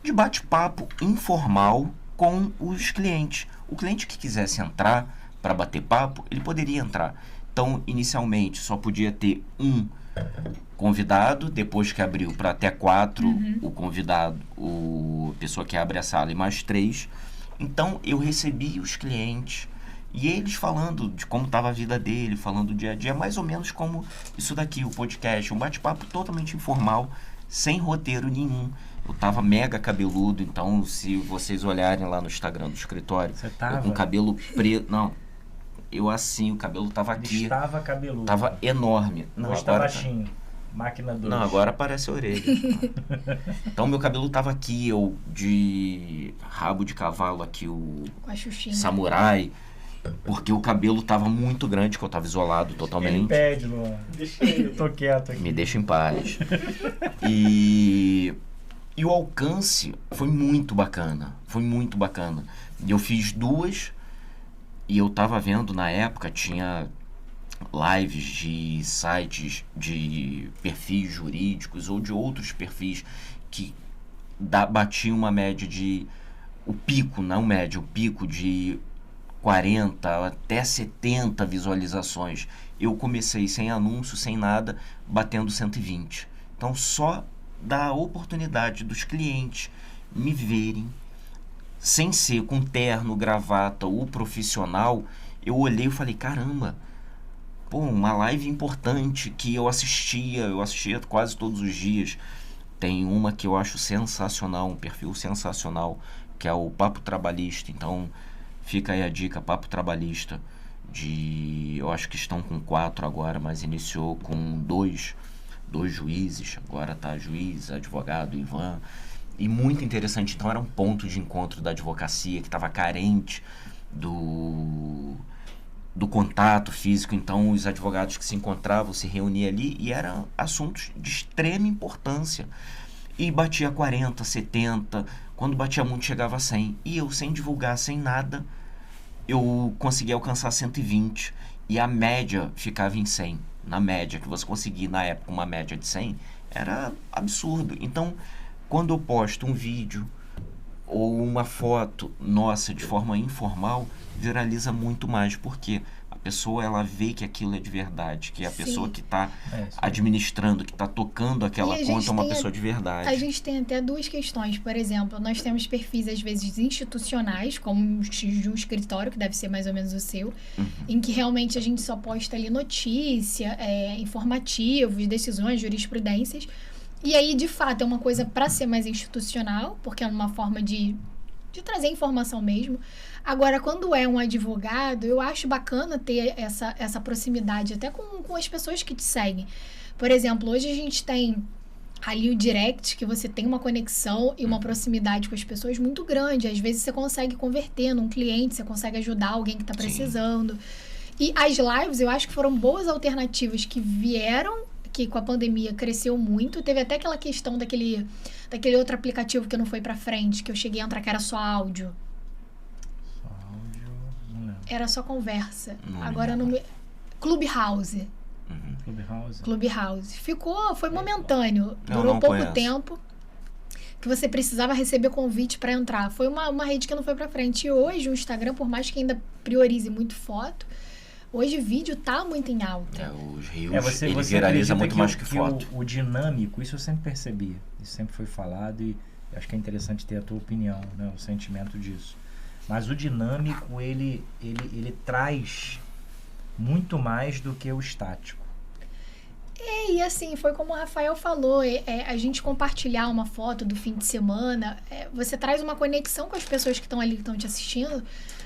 S1: de bate-papo informal com os clientes. O cliente que quisesse entrar para bater papo, ele poderia entrar. Então, inicialmente, só podia ter um convidado, depois que abriu para até 4, o convidado, a pessoa que abre a sala, e mais 3. Então, eu recebi os clientes e eles falando de como estava a vida dele, falando do dia a dia, mais ou menos como isso daqui, o podcast, um bate-papo totalmente informal, sem roteiro nenhum. Eu tava mega cabeludo, então se vocês olharem lá no Instagram do escritório, eu com cabelo preto, não, eu assim, o cabelo tava aqui.
S2: Estava cabeludo.
S1: Tava enorme.
S2: Não, hoje agora tá baixinho. Máquina 2.
S1: Não, agora aparece a orelha. Então meu cabelo tava aqui, eu de rabo de cavalo aqui, o
S3: com a xuxinha,
S1: samurai. Porque o cabelo tava muito grande, que eu tava isolado totalmente.
S2: Ele pede, Luan. Deixa eu tô quieto aqui.
S1: Me deixa em paz. E o alcance foi muito bacana. Foi muito bacana. E eu fiz 2, e eu tava vendo na época, tinha lives de sites de perfis jurídicos ou de outros perfis que batiam uma média de... O pico, não média, o pico de 40 até 70 visualizações. Eu comecei sem anúncio, sem nada, batendo 120. Então, só da oportunidade dos clientes me verem, sem ser com terno, gravata ou profissional, eu olhei e falei, caramba, pô, uma live importante que eu assistia quase todos os dias. Tem uma que eu acho sensacional, um perfil sensacional, que é o Papo Trabalhista. Então, fica aí a dica, Papo Trabalhista. Eu acho que estão com 4 agora, mas iniciou com 2 juízes. Agora tá juiz, advogado, Ivan. E muito interessante. Então, era um ponto de encontro da advocacia que estava carente do contato físico. Então, os advogados que se encontravam se reuniam ali e eram assuntos de extrema importância. E batia 40, 70, quando batia muito chegava a 100. E eu, sem divulgar, sem nada, eu consegui alcançar 120. E a média ficava em 100. Na média, que você conseguia na época uma média de 100, era absurdo. Então, quando eu posto um vídeo ou uma foto nossa de forma informal, viraliza muito mais, porque a pessoa, ela vê que aquilo é de verdade, que a pessoa que está administrando, que está tocando aquela conta é uma pessoa de verdade.
S3: A gente tem até 2 questões. Por exemplo, nós temos perfis, às vezes, institucionais, como de um escritório, que deve ser mais ou menos o seu, em que realmente a gente só posta ali notícia, informativos, decisões, jurisprudências. E aí, de fato, é uma coisa para ser mais institucional, porque é uma forma de trazer informação mesmo. Agora, quando é um advogado, eu acho bacana ter essa proximidade até com as pessoas que te seguem. Por exemplo, hoje a gente tem ali o direct, que você tem uma conexão e uma proximidade com as pessoas muito grande. Às vezes você consegue converter num cliente, você consegue ajudar alguém que está precisando. E as lives, eu acho que foram boas alternativas que vieram, que com a pandemia cresceu muito. Teve até aquela questão daquele outro aplicativo que não foi pra frente, que eu cheguei a entrar, que era só áudio.
S2: Só áudio, não lembro.
S3: Era só conversa. Agora não me... Clubhouse. Clubhouse. Foi momentâneo. Durou pouco tempo. Que você precisava receber convite pra entrar. Foi uma rede que não foi pra frente. E hoje o Instagram, por mais que ainda priorize muito foto, hoje vídeo tá muito em alta.
S1: Os reels, ele viraliza muito mais que foto.
S2: O dinâmico, isso eu sempre percebi. Isso sempre foi falado e acho que é interessante ter a tua opinião, né? O sentimento disso. Mas o dinâmico, ele traz muito mais do que o estático.
S3: E assim, foi como o Rafael falou, a gente compartilhar uma foto do fim de semana, você traz uma conexão com as pessoas que estão ali, que estão te assistindo.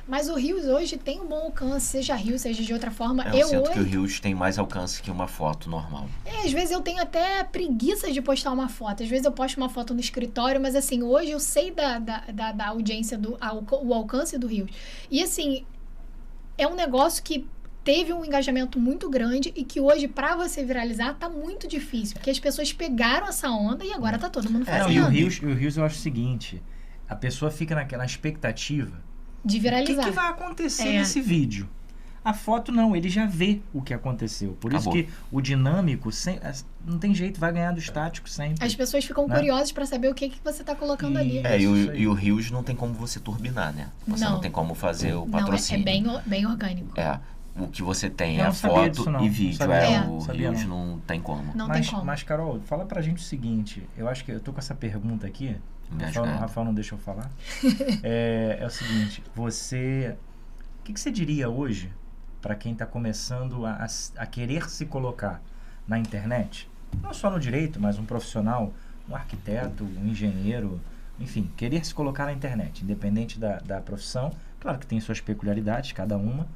S3: Mas o Reels hoje tem um bom alcance, seja Reels, seja de outra forma.
S1: Eu sinto que o Reels tem mais alcance que uma foto normal.
S3: Às vezes eu tenho até preguiça de postar uma foto. Às vezes eu posto uma foto no escritório, mas assim, hoje eu sei da audiência, o alcance do Reels. E assim, é um negócio que teve um engajamento muito grande e que hoje, pra você viralizar, tá muito difícil. Porque as pessoas pegaram essa onda e agora tá todo mundo fazendo.
S2: E o Reels eu acho o seguinte, a pessoa fica naquela expectativa
S3: de viralizar.
S2: O que vai acontecer nesse vídeo? A foto não, ele já vê o que aconteceu. Por isso que o dinâmico não tem jeito, vai ganhar do estático sempre.
S3: As pessoas ficam curiosas para saber o que você tá colocando ali.
S1: E o Reels não tem como você turbinar, né? Você não tem como fazer o patrocínio.
S3: Não, é bem orgânico.
S1: O que você tem é foto e vídeo. O Reels não tem como.
S2: Mas, Carol, fala pra gente o seguinte. Eu acho que eu tô com essa pergunta aqui. O Rafael não deixa eu falar. É o seguinte, o que você diria hoje para quem está começando a querer se colocar na internet? Não só no direito, mas um profissional, um arquiteto, um engenheiro, enfim, querer se colocar na internet, independente da profissão. Claro que tem suas peculiaridades, cada uma,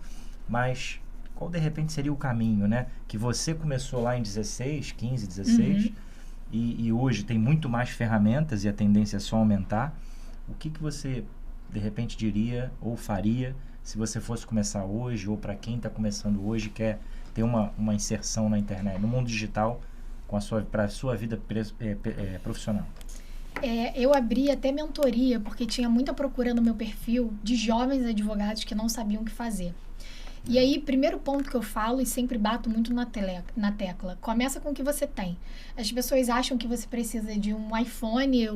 S2: mas qual de repente seria o caminho, né? Que você começou lá em 15, 16... E hoje tem muito mais ferramentas e a tendência é só aumentar. O que você, de repente, diria ou faria se você fosse começar hoje, ou para quem está começando hoje, quer ter uma inserção na internet, no mundo digital, para a sua vida profissional?
S3: Eu abri até mentoria, porque tinha muita procura no meu perfil de jovens advogados que não sabiam o que fazer. E aí, primeiro ponto que eu falo e sempre bato muito na tecla, começa com o que você tem. As pessoas acham que você precisa de um iPhone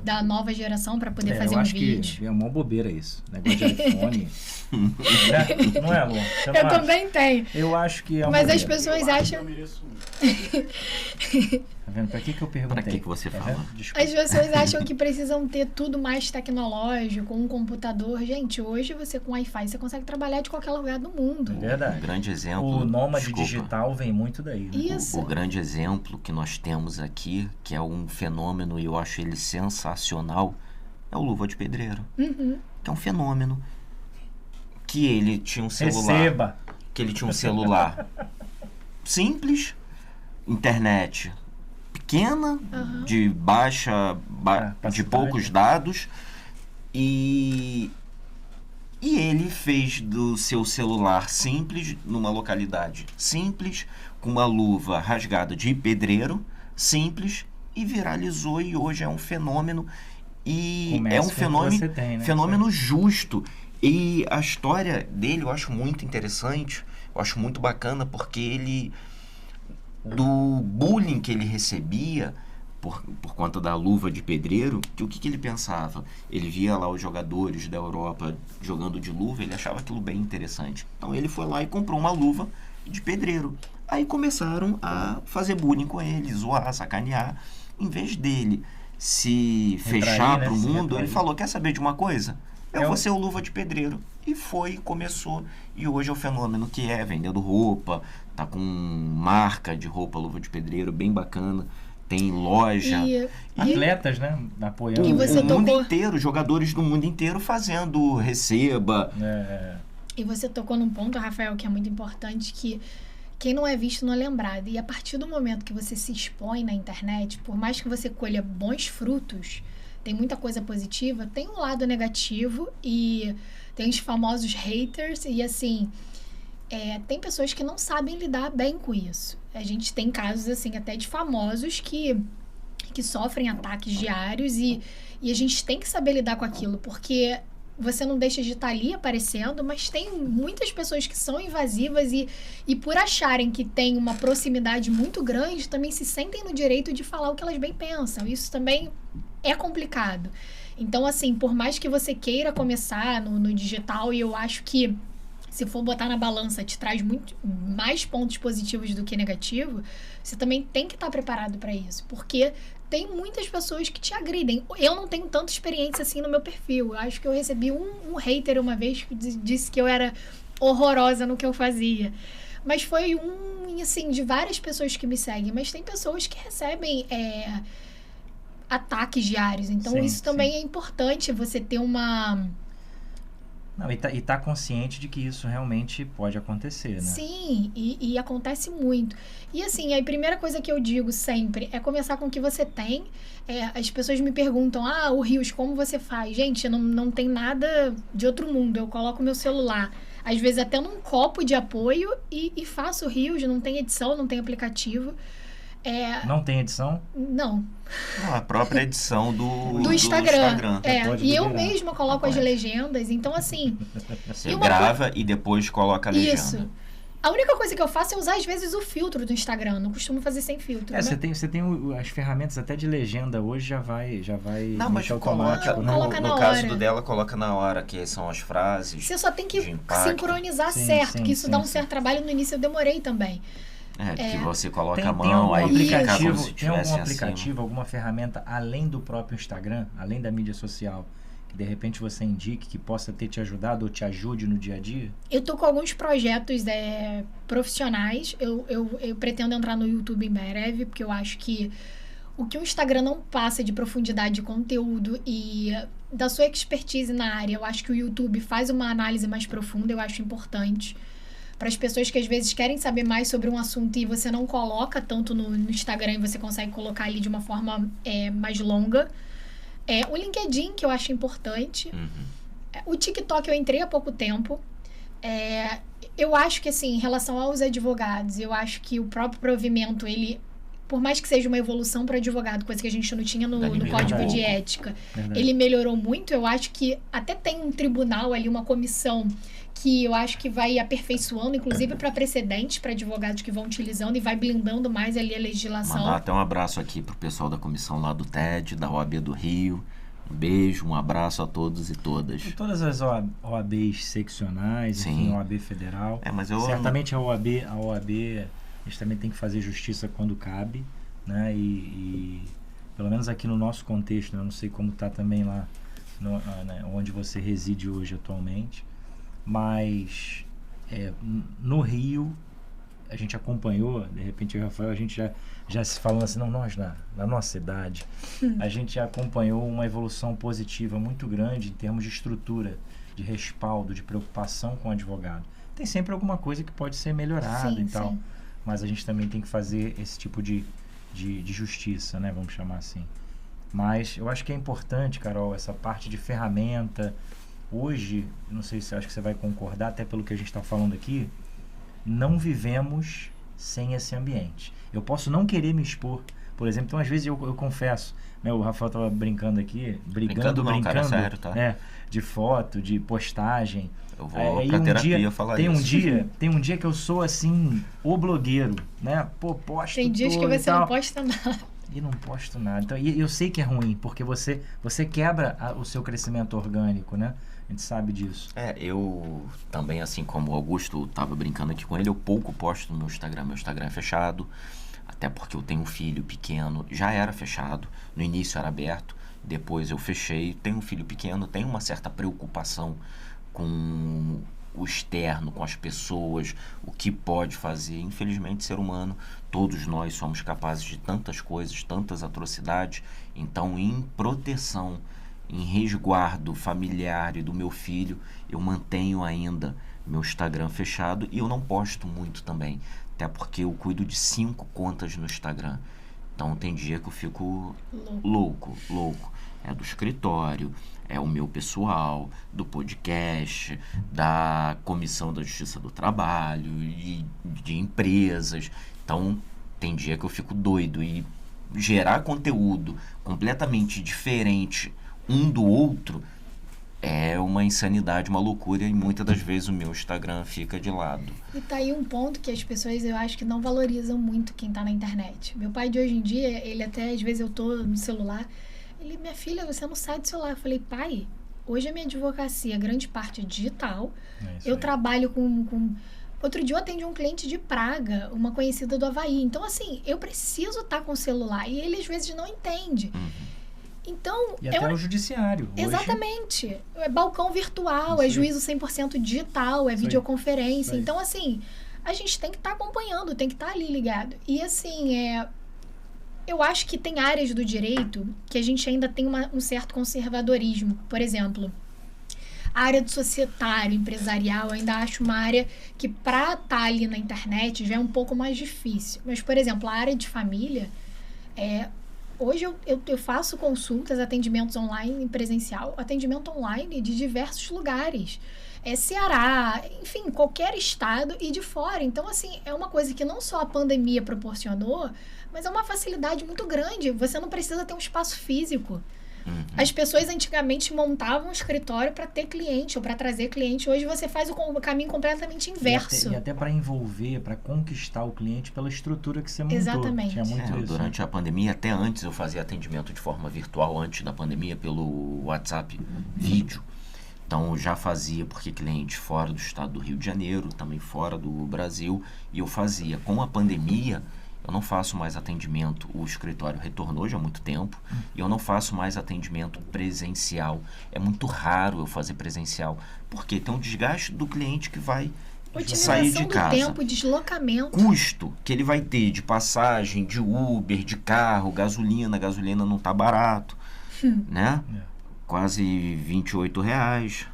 S3: da nova geração para poder fazer um vídeo.
S2: Eu acho que é uma bobeira isso, negócio de iPhone. Não é, Lu?
S3: Eu também tenho.
S2: Eu acho que é uma
S3: Mas
S2: bobeira.
S3: as pessoas acham...
S2: Tá vendo? Pra que eu perguntei?
S1: Pra que você fala?
S3: As pessoas acham que precisam ter tudo mais tecnológico, um computador. Gente, hoje você com Wi-Fi, você consegue trabalhar de qualquer lugar do mundo.
S2: É verdade.
S1: Um grande exemplo...
S2: O nômade digital vem muito daí. Né?
S3: Isso.
S1: O grande exemplo que nós temos aqui, que é um fenômeno, e eu acho ele sensacional, é o Luva de Pedreiro.
S3: Uhum.
S1: Que é um fenômeno. Que ele tinha um celular...
S2: Receba!
S1: Que ele tinha um celular simples, internet pequena, de de poucos dados, e ele fez do seu celular simples, numa localidade simples, com uma luva rasgada de pedreiro, simples, e viralizou, e hoje é um fenômeno, e é um fenômeno justo. E a história dele eu acho muito interessante, eu acho muito bacana, porque ele... do bullying que ele recebia por conta da luva de pedreiro, que o que ele pensava? Ele via lá os jogadores da Europa jogando de luva, ele achava aquilo bem interessante. Então ele foi lá e comprou uma luva de pedreiro. Aí começaram a fazer bullying com ele, zoar, sacanear. Em vez dele se fechar para o mundo, ele falou, quer saber de uma coisa? Eu vou ser o Luva de Pedreiro. E começou. E hoje é o fenômeno que é vendendo roupa, tá com marca de roupa Luva de Pedreiro, bem bacana. Tem loja.
S2: Atletas, né? Apoiando.
S1: O mundo inteiro, jogadores do mundo inteiro fazendo receba.
S3: E você tocou num ponto, Rafael, que é muito importante, que quem não é visto não é lembrado. E a partir do momento que você se expõe na internet, por mais que você colha bons frutos, tem muita coisa positiva, tem um lado negativo e tem os famosos haters e assim, tem pessoas que não sabem lidar bem com isso. A gente tem casos assim até de famosos que sofrem ataques diários e a gente tem que saber lidar com aquilo, porque você não deixa de estar ali aparecendo, mas tem muitas pessoas que são invasivas e por acharem que tem uma proximidade muito grande, também se sentem no direito de falar o que elas bem pensam. Isso também é complicado. Então, assim, por mais que você queira começar no digital, e eu acho que se for botar na balança, te traz muito mais pontos positivos do que negativo, você também tem que estar preparado para isso, porque tem muitas pessoas que te agridem. Eu não tenho tanta experiência assim no meu perfil. Eu acho que eu recebi um hater uma vez que disse que eu era horrorosa no que eu fazia. Mas foi assim, de várias pessoas que me seguem. Mas tem pessoas que recebem ataques diários. Então, isso também é importante, você ter uma...
S2: Não, e tá consciente de que isso realmente pode acontecer, né?
S3: Sim, e acontece muito. E assim, a primeira coisa que eu digo sempre é começar com o que você tem. As pessoas me perguntam, o Rios, como você faz? Gente, não tem nada de outro mundo. Eu coloco meu celular, às vezes até num copo de apoio e faço Rios, não tem edição, não tem aplicativo.
S2: Não tem edição?
S3: Não.
S1: A própria edição do
S3: Instagram. E eu mesma coloco as legendas. Então, assim...
S1: Você grava e depois coloca a legenda.
S3: Isso. A única coisa que eu faço é usar, às vezes, o filtro do Instagram. Não costumo fazer sem filtro.
S2: Você tem as ferramentas até de legenda. Hoje já vai
S1: não, mas automático. No caso do dela, coloca na hora, que são as frases.
S3: Você só tem que sincronizar certo. Que isso dá um certo trabalho. No início eu demorei também.
S1: Que você coloca a mão, aí fica como se
S2: tem algum aplicativo,
S1: acima.
S2: Alguma ferramenta, além do próprio Instagram, além da mídia social, que de repente você indique, que possa ter te ajudado ou te ajude no dia a dia?
S3: Eu tô com alguns projetos profissionais. Eu pretendo entrar no YouTube em breve, porque eu acho que o Instagram não passa de profundidade de conteúdo e da sua expertise na área, eu acho que o YouTube faz uma análise mais profunda, eu acho importante. Para as pessoas que às vezes querem saber mais sobre um assunto e você não coloca tanto no Instagram e você consegue colocar ali de uma forma mais longa. O LinkedIn, que eu acho importante. O TikTok eu entrei há pouco tempo. Eu acho que, assim, em relação aos advogados, eu acho que o próprio provimento, ele, por mais que seja uma evolução para advogado, coisa que a gente não tinha no Código de Ética, ele melhorou muito. Eu acho que até tem um tribunal ali, uma comissão, que eu acho que vai aperfeiçoando, inclusive para precedentes, para advogados que vão utilizando e vai blindando mais ali a legislação.
S1: Mandar até um abraço aqui pro pessoal da comissão lá do TED, da OAB do Rio. Um beijo, um abraço a todos e todas.
S2: E todas as OABs seccionais, enfim, OAB federal.
S1: Mas
S2: certamente a OAB, a gente também tem que fazer justiça quando cabe, né? E pelo menos aqui no nosso contexto, né? Eu não sei como está também lá né? Onde você reside hoje atualmente, mas no Rio a gente acompanhou, de repente eu e o Rafael, a gente já se falando assim, não, nós na nossa cidade, a gente já acompanhou uma evolução positiva muito grande em termos de estrutura, de respaldo, de preocupação com o advogado. Tem sempre alguma coisa que pode ser melhorada e tal, mas a gente também tem que fazer esse tipo de justiça, né, vamos chamar assim. Mas eu acho que é importante, Carol, essa parte de ferramenta. Hoje, não sei se acho que você vai concordar, até pelo que a gente está falando aqui, não vivemos sem esse ambiente. Eu posso não querer me expor, por exemplo, então às vezes eu confesso, né, o Rafael estava brincando aqui, brincando,
S1: cara, sério, tá?
S2: De foto, de postagem.
S1: Eu vou pra terapia falar isso.
S2: Tem um dia que eu sou assim, o blogueiro, né? Pô, posto
S3: tem dias que você não posta nada.
S2: E não posto nada. Então, e eu sei que é ruim, porque você quebra o seu crescimento orgânico, né? A gente sabe disso.
S1: Eu também, assim como o Augusto estava brincando aqui com ele, eu pouco posto no meu Instagram. Meu Instagram é fechado, até porque eu tenho um filho pequeno. Já era fechado, no início era aberto, depois eu fechei. Tenho um filho pequeno, tenho uma certa preocupação com o externo, com as pessoas, o que pode fazer. Infelizmente, ser humano, todos nós somos capazes de tantas coisas, tantas atrocidades. Então, em proteção, em resguardo familiar e do meu filho, eu mantenho ainda meu Instagram fechado e eu não posto muito também, até porque eu cuido de 5 contas no Instagram. Então tem dia que eu fico louco. É do escritório, é o meu pessoal, do podcast, da Comissão da Justiça do Trabalho, e de empresas. Então tem dia que eu fico doido e gerar conteúdo completamente diferente um do outro é uma insanidade, uma loucura, e muitas das vezes o meu Instagram fica de lado.
S3: E tá aí um ponto que as pessoas, eu acho que não valorizam muito quem tá na internet. Meu pai de hoje em dia, ele até, às vezes eu tô no celular, ele, minha filha, você não sai do celular. Eu falei, pai, hoje a minha advocacia, grande parte é digital, eu trabalho com... Outro dia eu atendi um cliente de Praga, uma conhecida do Havaí. Então, assim, eu preciso estar com o celular, e ele às vezes não entende. Então,
S2: e até o judiciário.
S3: Exatamente. Hoje... É balcão virtual, é juízo 100% digital, é videoconferência. Então, assim, a gente tem que estar acompanhando, tem que estar ali ligado. E, assim, eu acho que tem áreas do direito que a gente ainda tem um certo conservadorismo. Por exemplo, a área do societário, empresarial, eu ainda acho uma área que, para estar ali na internet, já é um pouco mais difícil. Mas, por exemplo, a área de família... Hoje eu faço consultas, atendimentos online e presencial, atendimento online de diversos lugares. Ceará, enfim, qualquer estado e de fora. Então, assim, é uma coisa que não só a pandemia proporcionou, mas é uma facilidade muito grande. Você não precisa ter um espaço físico. As pessoas antigamente montavam um escritório para ter cliente ou para trazer cliente. Hoje você faz o caminho completamente inverso.
S2: E até para envolver, para conquistar o cliente pela estrutura que você montou.
S3: Exatamente.
S2: Tinha muito isso,
S1: durante a pandemia, até antes eu fazia atendimento de forma virtual, antes da pandemia, pelo WhatsApp vídeo. Então eu já fazia, porque cliente fora do estado do Rio de Janeiro, também fora do Brasil, e eu fazia. Com a pandemia... Eu não faço mais atendimento, o escritório retornou já há muito tempo, e eu não faço mais atendimento presencial. É muito raro eu fazer presencial, porque tem um desgaste do cliente que vai sair de casa.
S3: Do tempo, deslocamento.
S1: Custo que ele vai ter de passagem, de Uber, de carro, gasolina não tá barato, né? Quase R$28.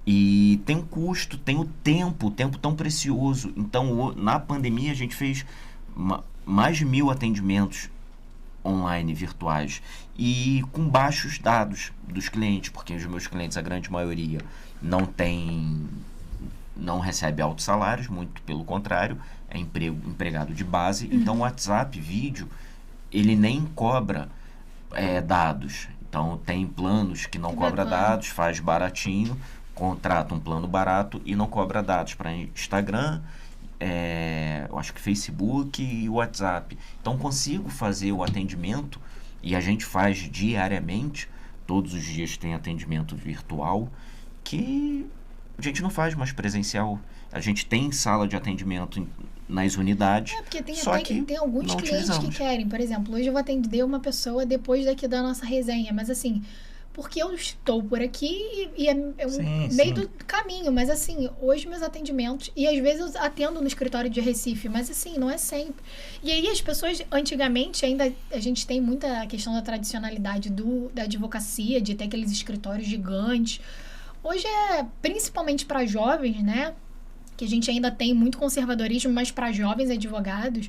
S1: E tem um custo, tem o tempo tão precioso. Então, na pandemia, a gente fez... mais de 1.000 atendimentos online, virtuais, e com baixos dados dos clientes, porque os meus clientes, a grande maioria, não tem não recebe altos salários, muito pelo contrário, é empregado de base. Então o WhatsApp, vídeo, ele nem cobra dados. Então tem planos que não cobra dados, faz baratinho, contrata um plano barato e não cobra dados para Instagram, eu acho que Facebook e WhatsApp. Então consigo fazer o atendimento, e a gente faz diariamente, todos os dias tem atendimento virtual, que a gente não faz mais presencial. A gente tem sala de atendimento nas unidades,
S3: porque
S1: só que
S3: tem alguns clientes que querem. Por exemplo, hoje eu vou atender uma pessoa depois daqui da nossa resenha, mas assim, porque eu estou por aqui e é meio do caminho, mas assim, hoje meus atendimentos, e às vezes eu atendo no escritório de Recife, mas assim, não é sempre. E aí as pessoas, antigamente, ainda a gente tem muita questão da tradicionalidade da advocacia, de ter aqueles escritórios gigantes. Hoje principalmente para jovens, né, que a gente ainda tem muito conservadorismo, mas para jovens advogados,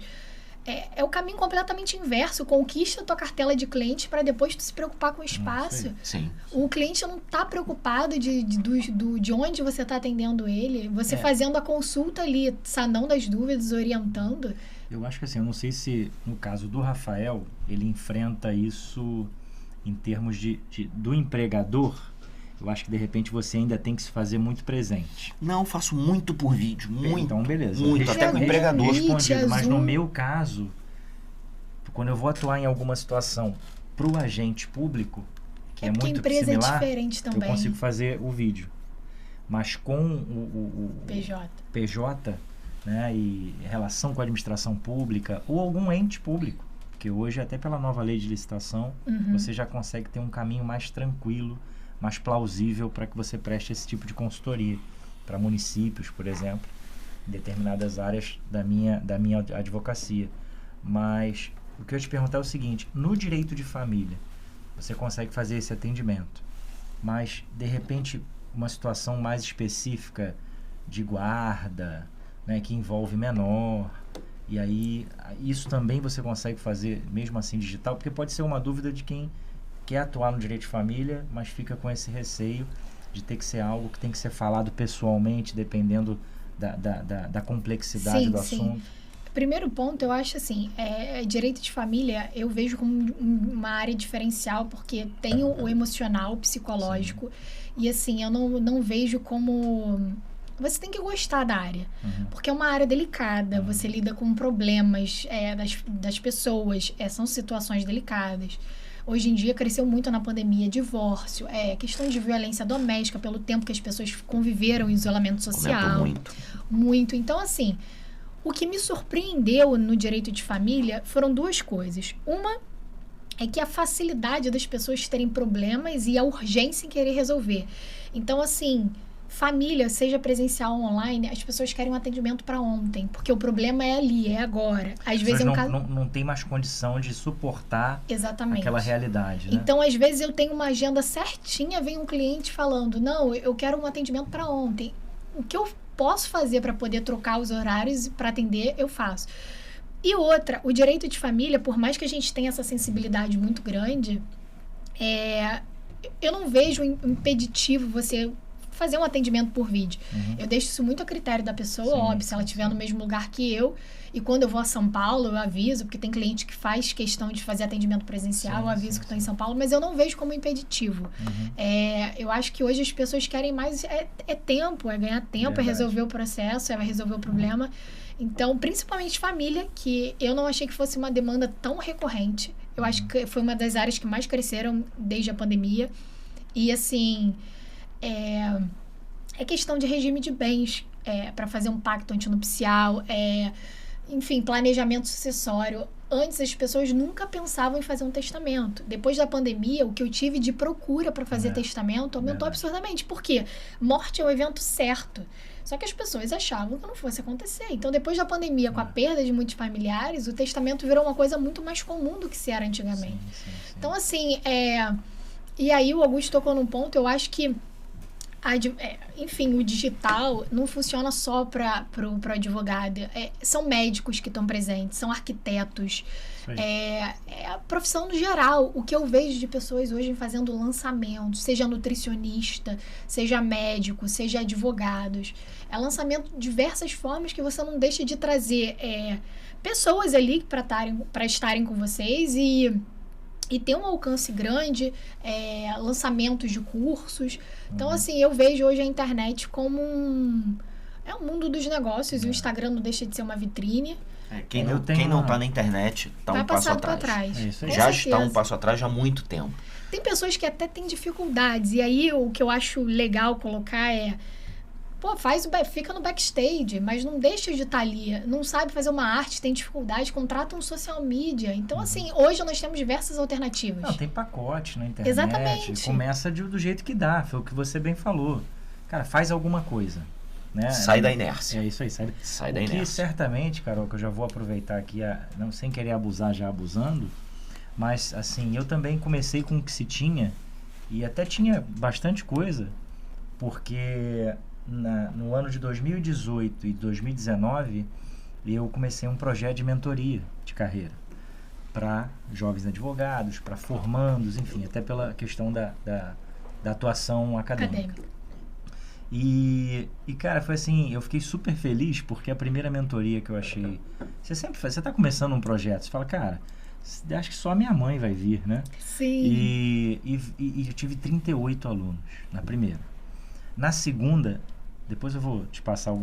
S3: é o caminho completamente inverso. Conquista a tua cartela de clientes para depois tu se preocupar com o espaço.
S1: Sim.
S3: O cliente não está preocupado de onde você está atendendo ele. Você fazendo a consulta ali, sanando as dúvidas, orientando.
S2: Eu acho que assim, eu não sei se no caso do Rafael, ele enfrenta isso em termos do empregador. Eu acho que de repente você ainda tem que se fazer muito presente.
S1: Não, faço muito por vídeo, muito.
S2: Então, beleza.
S1: Muito, até com o empregador.
S2: Respondido, mas no meu caso, quando eu vou atuar em alguma situação para o agente público, que é muito similar,
S3: empresa é diferente também.
S2: Eu consigo fazer o vídeo. Mas com o PJ, né, e relação com a administração pública ou algum ente público, porque hoje até pela nova lei de licitação, você já consegue ter um caminho mais tranquilo, mais plausível para que você preste esse tipo de consultoria para municípios, por exemplo, em determinadas áreas da minha advocacia. Mas o que eu te perguntar é o seguinte: no direito de família, você consegue fazer esse atendimento, mas de repente uma situação mais específica de guarda, né, que envolve menor, e aí isso também você consegue fazer mesmo assim digital, porque pode ser uma dúvida de quem quer atuar no direito de família, mas fica com esse receio de ter que ser algo que tem que ser falado pessoalmente, dependendo da complexidade do assunto.
S3: Primeiro ponto, eu acho assim, direito de família eu vejo como uma área diferencial, porque tem o emocional, o psicológico, e assim, eu não vejo como... Você tem que gostar da área, porque é uma área delicada, você lida com problemas das pessoas, são situações delicadas. Hoje em dia cresceu muito na pandemia, divórcio, questão de violência doméstica, pelo tempo que as pessoas conviveram em isolamento social. Muito. Então, assim, o que me surpreendeu no direito de família foram duas coisas. Uma é que a facilidade das pessoas terem problemas e a urgência em querer resolver. Então, assim, família, seja presencial ou online, as pessoas querem um atendimento para ontem, porque o problema é ali, é agora. Às vezes
S2: não tem mais condição de suportar aquela realidade, né?
S3: Então, às vezes eu tenho uma agenda certinha, vem um cliente falando, não, eu quero um atendimento para ontem. O que eu posso fazer para poder trocar os horários para atender, eu faço. E outra, o direito de família, por mais que a gente tenha essa sensibilidade muito grande, eu não vejo impeditivo você fazer um atendimento por vídeo. Eu deixo isso muito a critério da pessoa, óbvio, se ela estiver no mesmo lugar que eu. E quando eu vou a São Paulo, eu aviso, porque tem cliente que faz questão de fazer atendimento presencial, eu aviso que estou em São Paulo, mas eu não vejo como impeditivo. Eu acho que hoje as pessoas querem mais tempo, ganhar tempo, resolver o processo, resolver o problema. Então, principalmente família, que eu não achei que fosse uma demanda tão recorrente. Eu acho que foi uma das áreas que mais cresceram desde a pandemia. E, assim... É questão de regime de bens, para fazer um pacto antinupcial, enfim, planejamento sucessório. Antes as pessoas nunca pensavam em fazer um testamento. Depois da pandemia, o que eu tive de procura para fazer testamento aumentou absurdamente. Por quê? Morte é o evento certo. Só que as pessoas achavam que não fosse acontecer. Então, depois da pandemia, com a perda de muitos familiares, o testamento virou uma coisa muito mais comum do que se era antigamente. Sim. Então, assim, e aí o Augusto tocou num ponto, eu acho que enfim, o digital não funciona só para o advogado. São médicos que estão presentes, são arquitetos, a profissão no geral. O que eu vejo de pessoas hoje fazendo lançamentos, seja nutricionista, seja médico, seja advogados. É lançamento de diversas formas que você não deixa de trazer pessoas ali para estarem com vocês e ter um alcance grande, lançamentos de cursos. Então, assim, eu vejo hoje a internet como um mundo dos negócios, e o Instagram não deixa de ser uma vitrine.
S1: Quem não está na internet está um passo atrás. Já está um passo atrás já há muito tempo.
S3: Tem pessoas que até têm dificuldades, e aí o que eu acho legal colocar fica no backstage, mas não deixa de estar ali. Não sabe fazer uma arte, tem dificuldade, contrata um social media. Então, assim, hoje nós temos diversas alternativas.
S2: Não, tem pacote na internet.
S3: Exatamente.
S2: Começa do jeito que dá, foi o que você bem falou. Cara, faz alguma coisa. Né?
S1: Sai da inércia.
S2: É isso aí, sai da inércia. Que certamente, Carol, que eu já vou aproveitar aqui, não sem querer abusar, já abusando, mas, assim, eu também comecei com o que se tinha, e até tinha bastante coisa, porque... no ano de 2018 e 2019 eu comecei um projeto de mentoria de carreira para jovens advogados, para formandos, enfim, até pela questão da atuação acadêmica. E cara, foi assim, eu fiquei super feliz porque a primeira mentoria que eu achei, você tá começando um projeto, você fala, cara, acho que só a minha mãe vai vir, né?
S3: Sim.
S2: E eu tive 38 alunos na primeira. Na segunda, depois eu vou te passar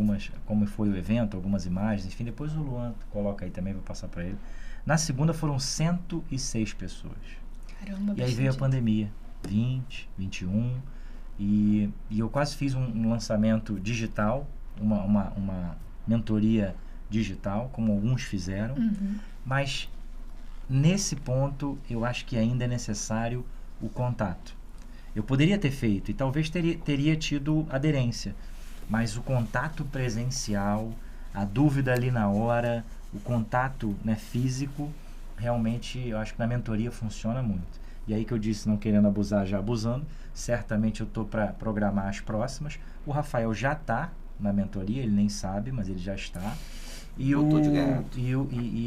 S2: como foi o evento, algumas imagens, enfim, depois o Luan coloca aí também, vou passar para ele. Na segunda foram 106 pessoas.
S3: Caramba,
S2: e aí veio a pandemia, 20, 21, e eu quase fiz um lançamento digital, uma mentoria digital, como alguns fizeram, mas nesse ponto eu acho que ainda é necessário o contato. Eu poderia ter feito e talvez teria tido aderência, mas o contato presencial, a dúvida ali na hora, o contato, né, físico, realmente eu acho que na mentoria funciona muito. E aí que eu disse, não querendo abusar, já abusando, certamente eu estou para programar as próximas. O Rafael já está na mentoria, ele nem sabe, mas ele já está. E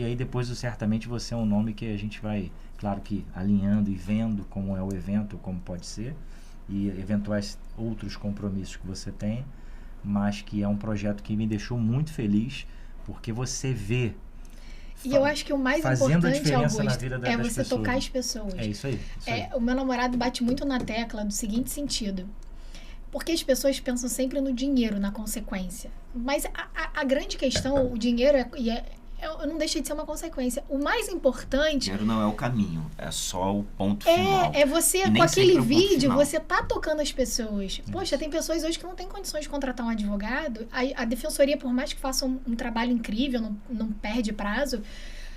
S2: aí depois certamente você é um nome que a gente vai, claro que alinhando e vendo como é o evento, como pode ser, e eventuais outros compromissos que você tem, mas que é um projeto que me deixou muito feliz, porque você vê
S3: e eu acho que o mais importante, Augusto, é você
S2: pessoas.
S3: Tocar as pessoas.
S2: É isso aí.
S3: O meu namorado bate muito na tecla do seguinte sentido. Porque as pessoas pensam sempre no dinheiro, na consequência. Mas a grande questão, o dinheiro não deixa de ser uma consequência. O mais importante...
S1: O dinheiro não é o caminho, é só o ponto final.
S3: É você, com aquele vídeo, você tá tocando as pessoas. Poxa, tem pessoas hoje que não têm condições de contratar um advogado. A defensoria, por mais que faça um trabalho incrível, não perde prazo,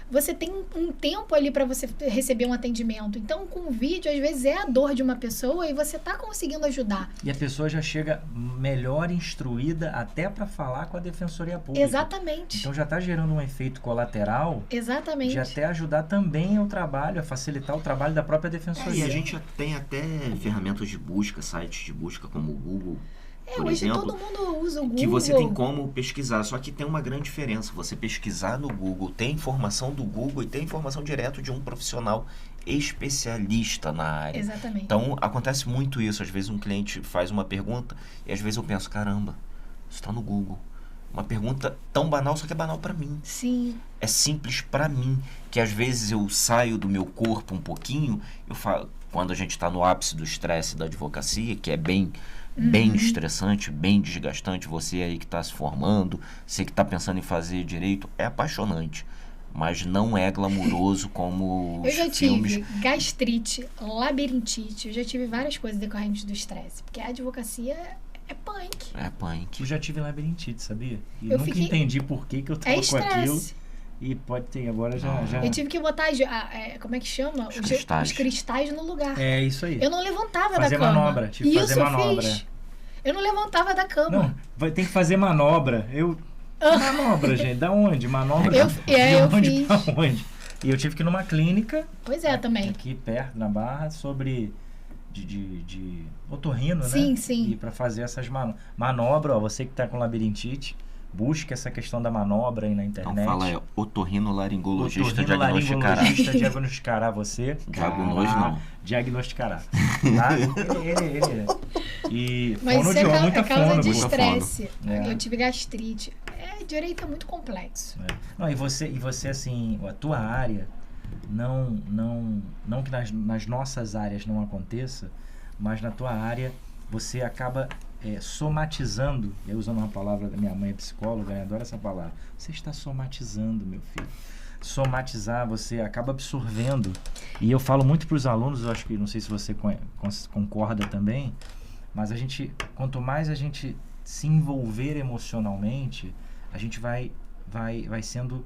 S3: você tem um tempo ali para você receber um atendimento. Então, com o vídeo, às vezes é a dor de uma pessoa e você tá conseguindo ajudar.
S2: E a pessoa já chega melhor instruída até para falar com a Defensoria Pública.
S3: Exatamente.
S2: Então, já está gerando um efeito colateral.
S3: Exatamente.
S2: De até ajudar também o trabalho, a facilitar o trabalho da própria Defensoria.
S1: E a gente tem até ferramentas de busca, sites de busca como o Google. Por
S3: hoje
S1: exemplo,
S3: todo mundo usa o Google.
S1: Que você tem como pesquisar, só que tem uma grande diferença. Você pesquisar no Google, tem informação do Google e tem informação direto de um profissional especialista na área.
S3: Exatamente.
S1: Então, acontece muito isso. Às vezes um cliente faz uma pergunta e às vezes eu penso, caramba, isso está no Google. Uma pergunta tão banal, só que é banal para mim.
S3: Sim.
S1: É simples para mim, que às vezes eu saio do meu corpo um pouquinho, eu falo, quando a gente está no ápice do estresse da advocacia, que é bem estressante, bem desgastante, você aí que está se formando, você que está pensando em fazer direito, é apaixonante, mas não é glamuroso como os filmes.
S3: Eu já tive gastrite, labirintite, eu já tive várias coisas decorrentes do estresse, porque a advocacia é punk.
S1: É punk.
S2: Eu já tive labirintite, sabia? E eu nunca entendi por que eu tava com aquilo. E pode ter, agora já...
S3: Eu tive que botar, como é que chama? Os cristais no lugar.
S2: É, isso aí.
S3: Eu não levantava da cama.
S2: Tive que fazer manobra.
S3: Eu não levantava da cama.
S2: Não, tem que fazer manobra. Manobra, gente, da onde? Manobra
S3: eu
S2: onde
S3: fiz.
S2: Pra onde? E eu tive que ir numa clínica.
S3: Pois é, também.
S2: Aqui perto, na Barra, de otorrino,
S3: sim,
S2: né?
S3: Sim.
S2: E para fazer essas manobras, ó, você que está com labirintite, busque essa questão da manobra aí na internet.
S1: Então fala, otorrinolaringologista
S2: diagnosticará você. Diagnosticará. Tá?
S3: Mas isso é causa de estresse. Eu tive gastrite. Direito é muito complexo.
S2: Não, e você, assim, a tua área, não que nas nossas áreas não aconteça, mas na tua área você acaba somatizando, eu usando uma palavra da minha mãe é psicóloga, eu adoro essa palavra, você está somatizando, meu filho. Somatizar, você acaba absorvendo, e eu falo muito para os alunos, eu acho que, não sei se você concorda também, mas quanto mais a gente se envolver emocionalmente, a gente vai sendo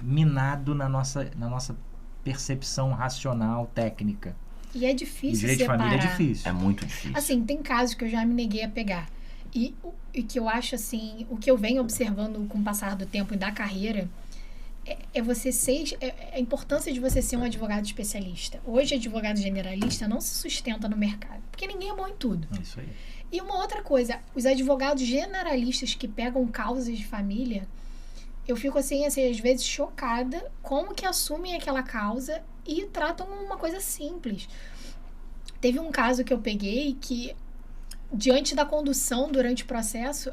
S2: minado na nossa percepção racional, técnica.
S3: E é difícil
S2: direito
S3: separar.
S2: De família é difícil.
S1: É muito difícil.
S3: Assim, tem casos que eu já me neguei a pegar. E que eu acho, assim, o que eu venho observando com o passar do tempo e da carreira a importância de você ser um advogado especialista. Hoje, advogado generalista não se sustenta no mercado, porque ninguém é bom em tudo.
S2: É isso aí.
S3: E uma outra coisa, os advogados generalistas que pegam causas de família, eu fico assim, às vezes chocada como que assumem aquela causa e tratam uma coisa simples. Teve um caso que eu peguei que, diante da condução durante o processo,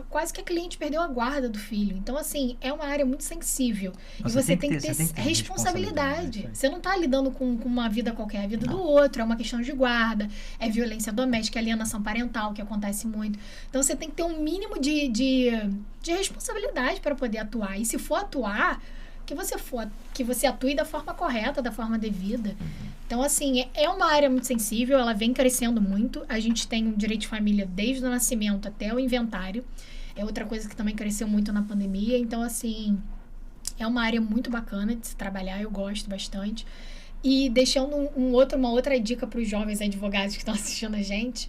S3: quase que a cliente perdeu a guarda do filho. Então, assim, é uma área muito sensível.
S2: Nossa,
S3: e você tem que ter responsabilidade. Você não está lidando com uma vida qualquer, a vida do outro. É uma questão de guarda, é violência doméstica, alienação parental, que acontece muito. Então, você tem que ter um mínimo de responsabilidade para poder atuar. E se for atuar, que você atue da forma correta, da forma devida. Então, assim, é uma área muito sensível, ela vem crescendo muito. A gente tem um direito de família desde o nascimento até o inventário. É outra coisa que também cresceu muito na pandemia. Então, assim, é uma área muito bacana de se trabalhar, eu gosto bastante. E deixando uma outra dica para os jovens advogados que estão assistindo a gente.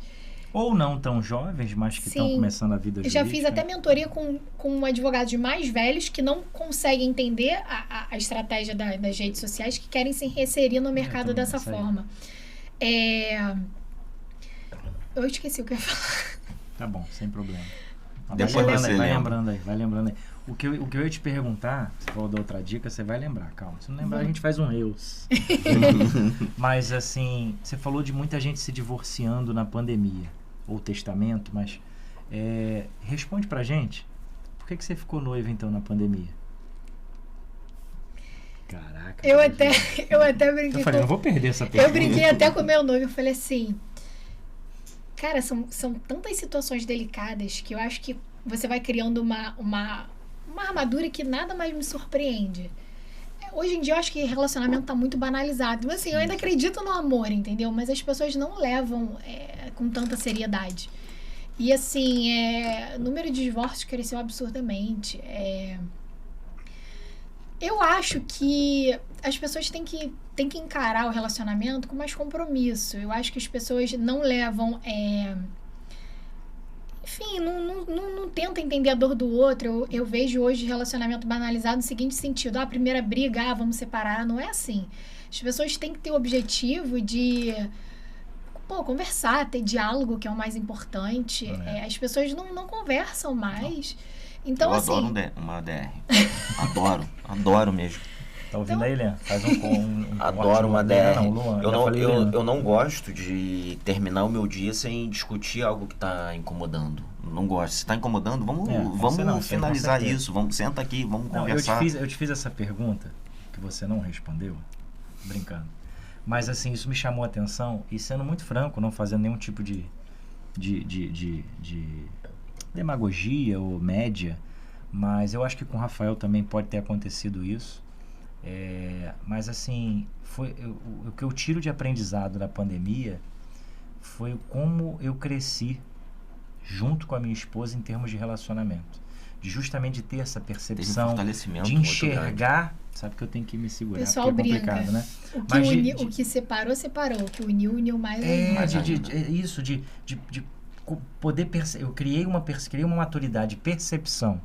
S2: Ou não tão jovens, mas que estão começando a vida jurídica.
S3: Eu já fiz até mentoria com advogados mais velhos que não conseguem entender a estratégia das redes sociais, que querem se reinserir no mercado dessa forma. Eu esqueci o que eu ia falar.
S2: Tá bom, sem problema.
S1: Depois
S2: vai lembrando aí. O que eu ia te perguntar, você falou da outra dica, você vai lembrar, calma. Se não lembrar, a gente faz um reels. Mas, assim, você falou de muita gente se divorciando na pandemia, ou testamento, mas responde pra gente, por que você ficou noiva, então, na pandemia? Caraca.
S3: Eu até brinquei.
S2: Eu falei, não vou perder essa pergunta.
S3: Eu brinquei até com o meu noivo, eu falei assim, cara, são tantas situações delicadas que eu acho que você vai criando uma armadura que nada mais me surpreende. Hoje em dia eu acho que relacionamento tá muito banalizado. Mas assim, eu ainda acredito no amor, entendeu? Mas as pessoas não levam com tanta seriedade. E assim, o número de divórcios cresceu absurdamente. Eu acho que as pessoas têm que encarar o relacionamento com mais compromisso. Eu acho que as pessoas não levam... Enfim, não tenta entender a dor do outro. Eu vejo hoje relacionamento banalizado no seguinte sentido. A primeira briga, vamos separar. Não é assim. As pessoas têm que ter o objetivo de conversar, ter diálogo, que é o mais importante. As pessoas não conversam mais. Então,
S1: eu adoro uma DR. Adoro mesmo.
S2: Tá ouvindo aí, Leandro? Faz
S1: adoro uma DR.
S2: Luan,
S1: eu não gosto de terminar o meu dia sem discutir algo que está incomodando. Não gosto. Se está incomodando, vamos finalizar isso. Senta aqui, vamos conversar.
S2: Eu te fiz essa pergunta que você não respondeu, brincando. Mas assim, isso me chamou a atenção e, sendo muito franco, não fazendo nenhum tipo de demagogia ou média, mas eu acho que com o Rafael também pode ter acontecido isso. Mas assim, o que eu tiro de aprendizado da pandemia foi como eu cresci junto com a minha esposa em termos de relacionamento, de justamente ter essa percepção, de enxergar, sabe que eu tenho que me segurar,
S3: pessoal
S2: porque é complicado, né?
S3: O que separou, o que uniu mais ainda.
S2: Isso, de poder perceber. Eu criei uma maturidade de percepção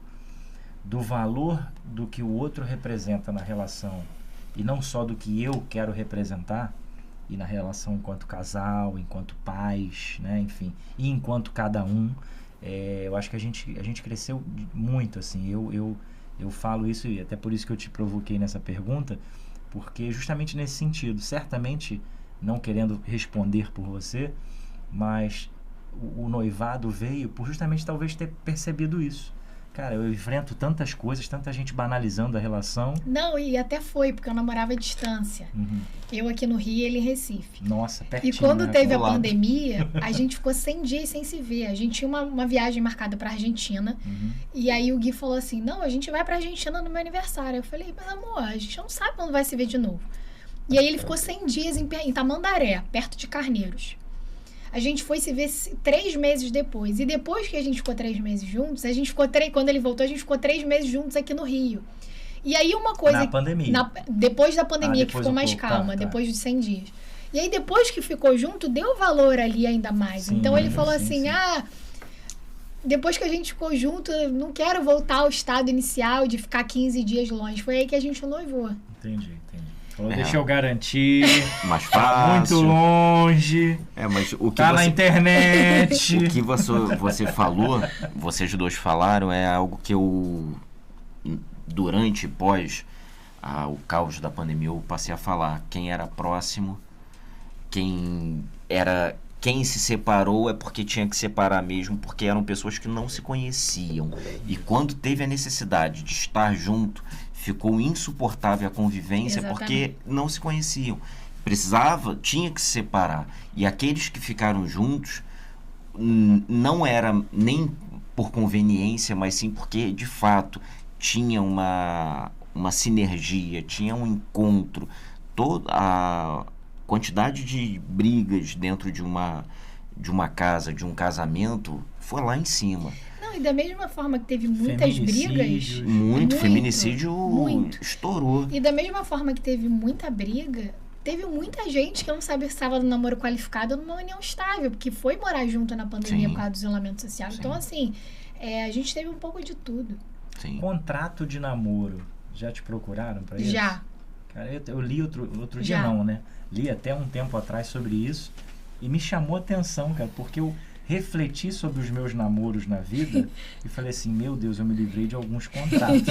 S2: do valor do que o outro representa na relação e não só do que eu quero representar. e na relação enquanto casal, enquanto pais, né? Enfim, e enquanto cada um. Eu acho que a gente cresceu muito, assim. Eu falo isso, e até por isso que eu te provoquei nessa pergunta, porque justamente nesse sentido, certamente, não querendo responder por você, mas o noivado veio por justamente talvez ter percebido isso. Cara, eu enfrento tantas coisas, tanta gente banalizando a relação.
S3: Não, e até foi, porque eu namorava à distância. Eu aqui no Rio, ele em Recife.
S2: Nossa, pertinho.
S3: E quando teve a pandemia, a gente ficou 100 dias sem se ver. A gente tinha uma viagem marcada pra Argentina. E aí o Gui falou assim, não, a gente vai pra Argentina no meu aniversário. Eu falei, mas amor, a gente não sabe quando vai se ver de novo. E aí ele ficou 100 dias em Tamandaré, perto de Carneiros. A gente foi se ver 3 meses depois. E depois que a gente ficou 3 meses juntos, a gente ficou quando ele voltou, a gente ficou 3 meses juntos aqui no Rio. E aí uma coisa...
S2: Na pandemia.
S3: Depois da pandemia, que ficou mais calma, depois de 100 dias. E aí depois que ficou junto, deu valor ali ainda mais. Sim, então ele falou assim, depois que a gente ficou junto, eu não quero voltar ao estado inicial de ficar 15 dias longe. Foi aí que a gente noivou.
S2: Entendi. Deixa eu garantir.
S1: Mais fácil.
S2: Muito longe.
S1: Mas o que
S2: tá na internet.
S1: O que você falou, vocês dois falaram, é algo que eu, durante e pós o caos da pandemia, eu passei a falar. Quem era próximo, quem se separou é porque tinha que separar mesmo, porque eram pessoas que não se conheciam. E quando teve a necessidade de estar junto, ficou insuportável a convivência. Exatamente. Porque não se conheciam. Tinha que se separar. E aqueles que ficaram juntos não era nem por conveniência, mas sim porque, de fato, tinha uma sinergia, tinha um encontro. Toda a quantidade de brigas dentro de uma casa, de um casamento, foi lá em cima.
S3: E da mesma forma que teve muitas brigas...
S1: Muito, feminicídio estourou.
S3: E da mesma forma que teve muita briga, teve muita gente que não sabe se estava no namoro qualificado ou numa união estável, porque foi morar junto na pandemia por causa do isolamento social. Sim. Então, assim, a gente teve um pouco de tudo.
S2: Sim. Contrato de namoro, já te procuraram para isso?
S3: Já.
S2: Cara, eu li outro dia não, né? Li até um tempo atrás sobre isso e me chamou a atenção, cara, porque eu refleti sobre os meus namoros na vida e falei assim, meu Deus, eu me livrei de alguns contratos.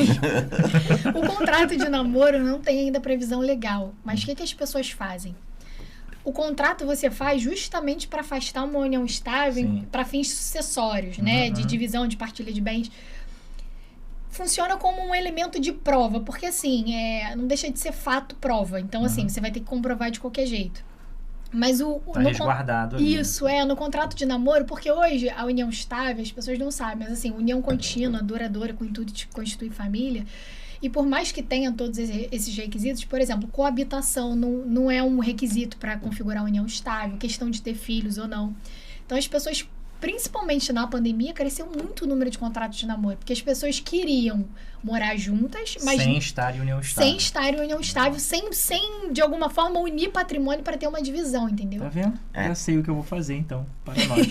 S3: O contrato de namoro não tem ainda previsão legal, mas o que as pessoas fazem? O contrato você faz justamente para afastar uma união estável para fins sucessórios, né? De divisão, de partilha de bens. Funciona como um elemento de prova, porque assim, não deixa de ser fato prova. Então, assim, você vai ter que comprovar de qualquer jeito. Mas
S2: tá resguardado ali.
S3: Isso, no contrato de namoro, porque hoje a união estável, as pessoas não sabem, mas assim, união contínua, duradoura, com intuito de constituir família, e por mais que tenha todos esses requisitos, por exemplo, coabitação não é um requisito para configurar uma união estável, questão de ter filhos ou não. Então as pessoas, principalmente na pandemia, cresceu muito o número de contratos de namoro, porque as pessoas queriam morar juntas, mas
S2: sem estar em união estável.
S3: Sem estar em união estável, sem de alguma forma unir patrimônio para ter uma divisão, entendeu?
S2: Tá vendo? Já sei o que eu vou fazer então, para nós.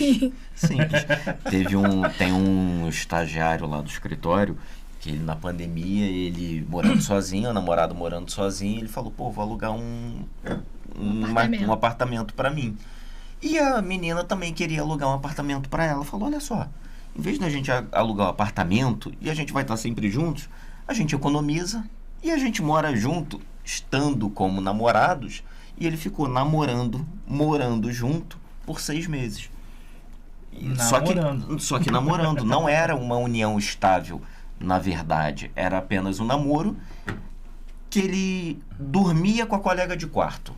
S1: Simples. Tem um estagiário lá do escritório que ele, na pandemia, ele morando sozinho, o namorado morando sozinho, ele falou, vou alugar um apartamento para mim. E a menina também queria alugar um apartamento para ela. Falou, olha só, em vez da gente alugar um apartamento e a gente vai estar sempre juntos, a gente economiza e a gente mora junto, estando como namorados. E ele ficou morando junto por 6 meses. Só que namorando. Não era uma união estável, na verdade. Era apenas um namoro que ele dormia com a colega de quarto.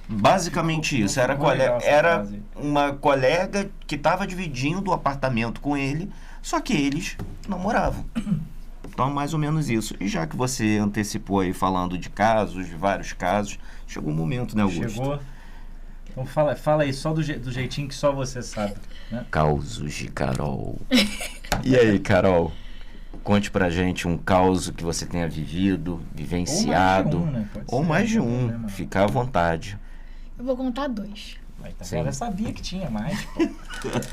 S1: Basicamente isso, era uma colega que estava dividindo o apartamento com ele, só que eles namoravam. Então, mais ou menos isso. E já que você antecipou aí falando de vários casos, chegou o momento, né, Augusto?
S2: Chegou. Então fala aí, só do jeitinho que só você sabe. Né?
S1: Causos de Carol. E aí, Carol? Conte pra gente um caos que você tenha vivido, vivenciado. Ou mais de um, né? Fica à vontade.
S3: Eu vou contar 2.
S2: Eu sabia que tinha mais.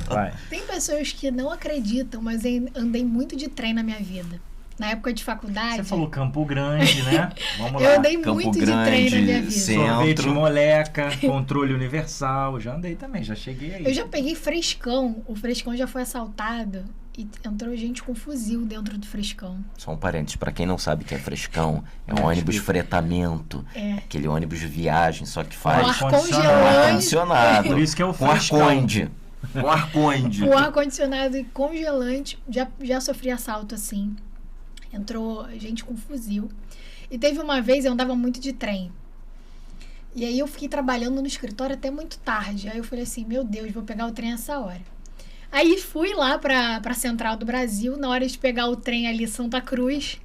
S2: Vai.
S3: Tem pessoas que não acreditam, mas andei muito de trem na minha vida. na época de faculdade...
S2: Você falou Campo Grande, né?
S3: Vamos lá. Eu andei
S1: Campo
S3: muito
S1: Grande,
S3: de trem na minha vida.
S2: Sorvete Moleca, controle universal. Já andei também, já cheguei aí.
S3: Eu já peguei Frescão. O Frescão já foi assaltado e entrou gente com fuzil dentro do Frescão.
S1: Só um parênteses, pra quem não sabe o que é Frescão, é um ônibus fretamento. Aquele ônibus de viagem, só que faz...
S3: Com ar-condicionado.
S2: Por isso que é o Frescão.
S1: Com ar-conde.
S3: Com ar-condicionado e congelante. Já sofri assalto assim. Entrou gente com fuzil. E teve uma vez, eu andava muito de trem. E aí eu fiquei trabalhando no escritório até muito tarde. Aí eu falei assim, meu Deus, vou pegar o trem essa hora. Aí fui lá pra Central do Brasil, na hora de pegar o trem ali, Santa Cruz.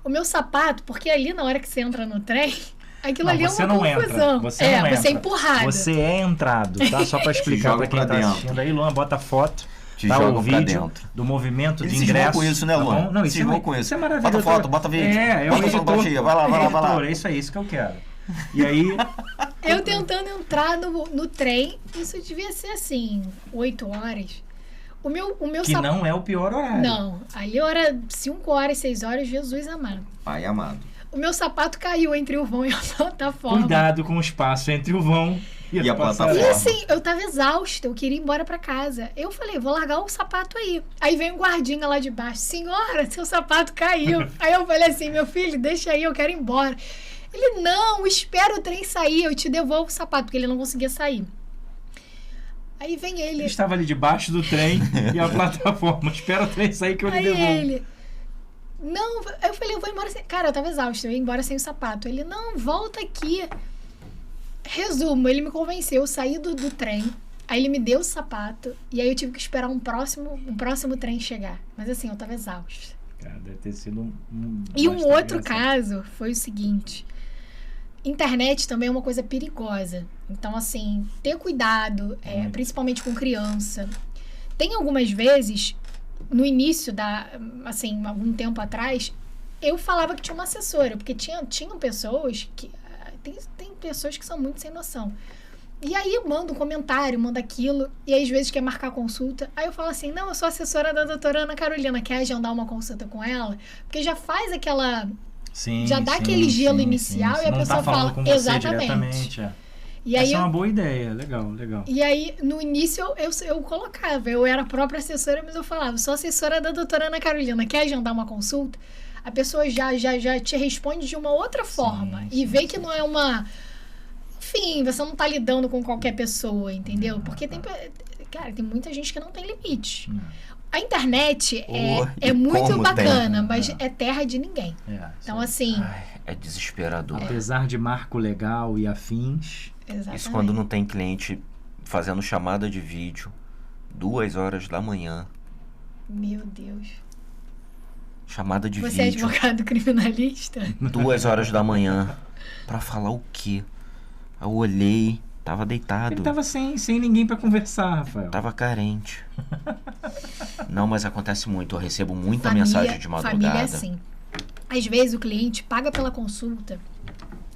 S3: O meu sapato, porque ali na hora que você entra no trem, aquilo ali é uma confusão.
S2: Você é
S3: empurrado.
S2: Você é entrado, tá? Só pra explicar pra quem tá assistindo aí, Luan, bota a foto. Tá o vídeo do movimento de ingresso.
S1: Com isso, né, Luan?
S2: Tá não, isso é maravilhoso.
S1: Bota foto, bota vídeo.
S2: É o editor.
S1: Vai lá.
S2: É isso que eu quero. E aí...
S3: Eu tentando entrar no trem, isso devia ser assim, 8 horas. O meu
S2: que não é o pior horário.
S3: Não, ali hora 5 horas, 6 horas, Jesus amado.
S1: Pai amado.
S3: O meu sapato caiu entre o vão e a plataforma.
S2: Cuidado com o espaço entre o vão e a plataforma.
S3: E assim, eu tava exausta, eu queria ir embora pra casa. Eu falei, vou largar o sapato aí. Aí vem um guardinha lá de baixo. Senhora, seu sapato caiu. Aí eu falei assim, meu filho, deixa aí, eu quero ir embora. Ele, não, espera o trem sair, eu te devolvo o sapato, porque ele não conseguia sair. Aí vem ele.
S2: Ele estava ali debaixo do trem e a plataforma. Espera o trem sair que eu lhe devolvo.
S3: Aí ele... Não, eu falei, eu vou embora sem... Cara, eu tava exausta, eu ia embora sem o sapato. Ele, não, volta aqui. Resumo, ele me convenceu, eu saí do trem, aí ele me deu o sapato, e aí eu tive que esperar um próximo trem chegar. Mas assim, eu tava exausta.
S2: Cara, deve ter sido
S3: E um outro caso foi o seguinte... Internet também é uma coisa perigosa. Então, assim, ter cuidado, principalmente com criança. Tem algumas vezes, no início assim, algum tempo atrás, eu falava que tinha uma assessora, porque tinham pessoas que... Tem pessoas que são muito sem noção. E aí eu mando um comentário, mando aquilo, e aí às vezes quer marcar consulta. Aí eu falo assim, não, eu sou assessora da doutora Ana Carolina, quer agendar uma consulta com ela? Porque já faz aquela... já dá aquele gelo inicial e a pessoa fala
S2: com você exatamente. E aí essa é uma boa ideia, legal.
S3: E aí, no início, eu colocava, eu era a própria assessora, mas eu falava, sou assessora da doutora Ana Carolina, quer agendar uma consulta? A pessoa já te responde de uma outra forma e vê que não é uma... Enfim, você não tá lidando com qualquer pessoa, entendeu? Porque tem muita gente que não tem limite. A internet é muito bacana, mas é terra de ninguém. Então, assim...
S1: é desesperador.
S2: Apesar de marco legal e afins...
S3: Exatamente.
S1: Isso quando não tem cliente fazendo chamada de vídeo 2 horas da manhã.
S3: Meu Deus.
S1: Chamada de
S3: Você
S1: vídeo.
S3: Você é advogado criminalista?
S1: 2 horas da manhã. Pra falar o quê? Eu olhei... Tava deitado.
S2: Ele tava sem ninguém pra conversar, Rafael.
S1: Tava carente. Não, mas acontece muito. Eu recebo muita mensagem de madrugada.
S3: Família é assim. Às vezes o cliente paga pela consulta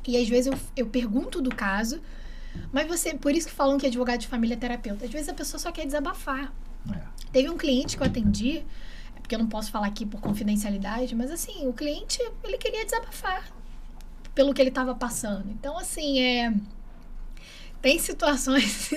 S3: e às vezes eu pergunto do caso, mas por isso que falam que advogado de família é terapeuta. Às vezes a pessoa só quer desabafar. Teve um cliente que eu atendi, porque eu não posso falar aqui por confidencialidade, mas assim, o cliente, ele queria desabafar pelo que ele tava passando. Então, assim, tem situações.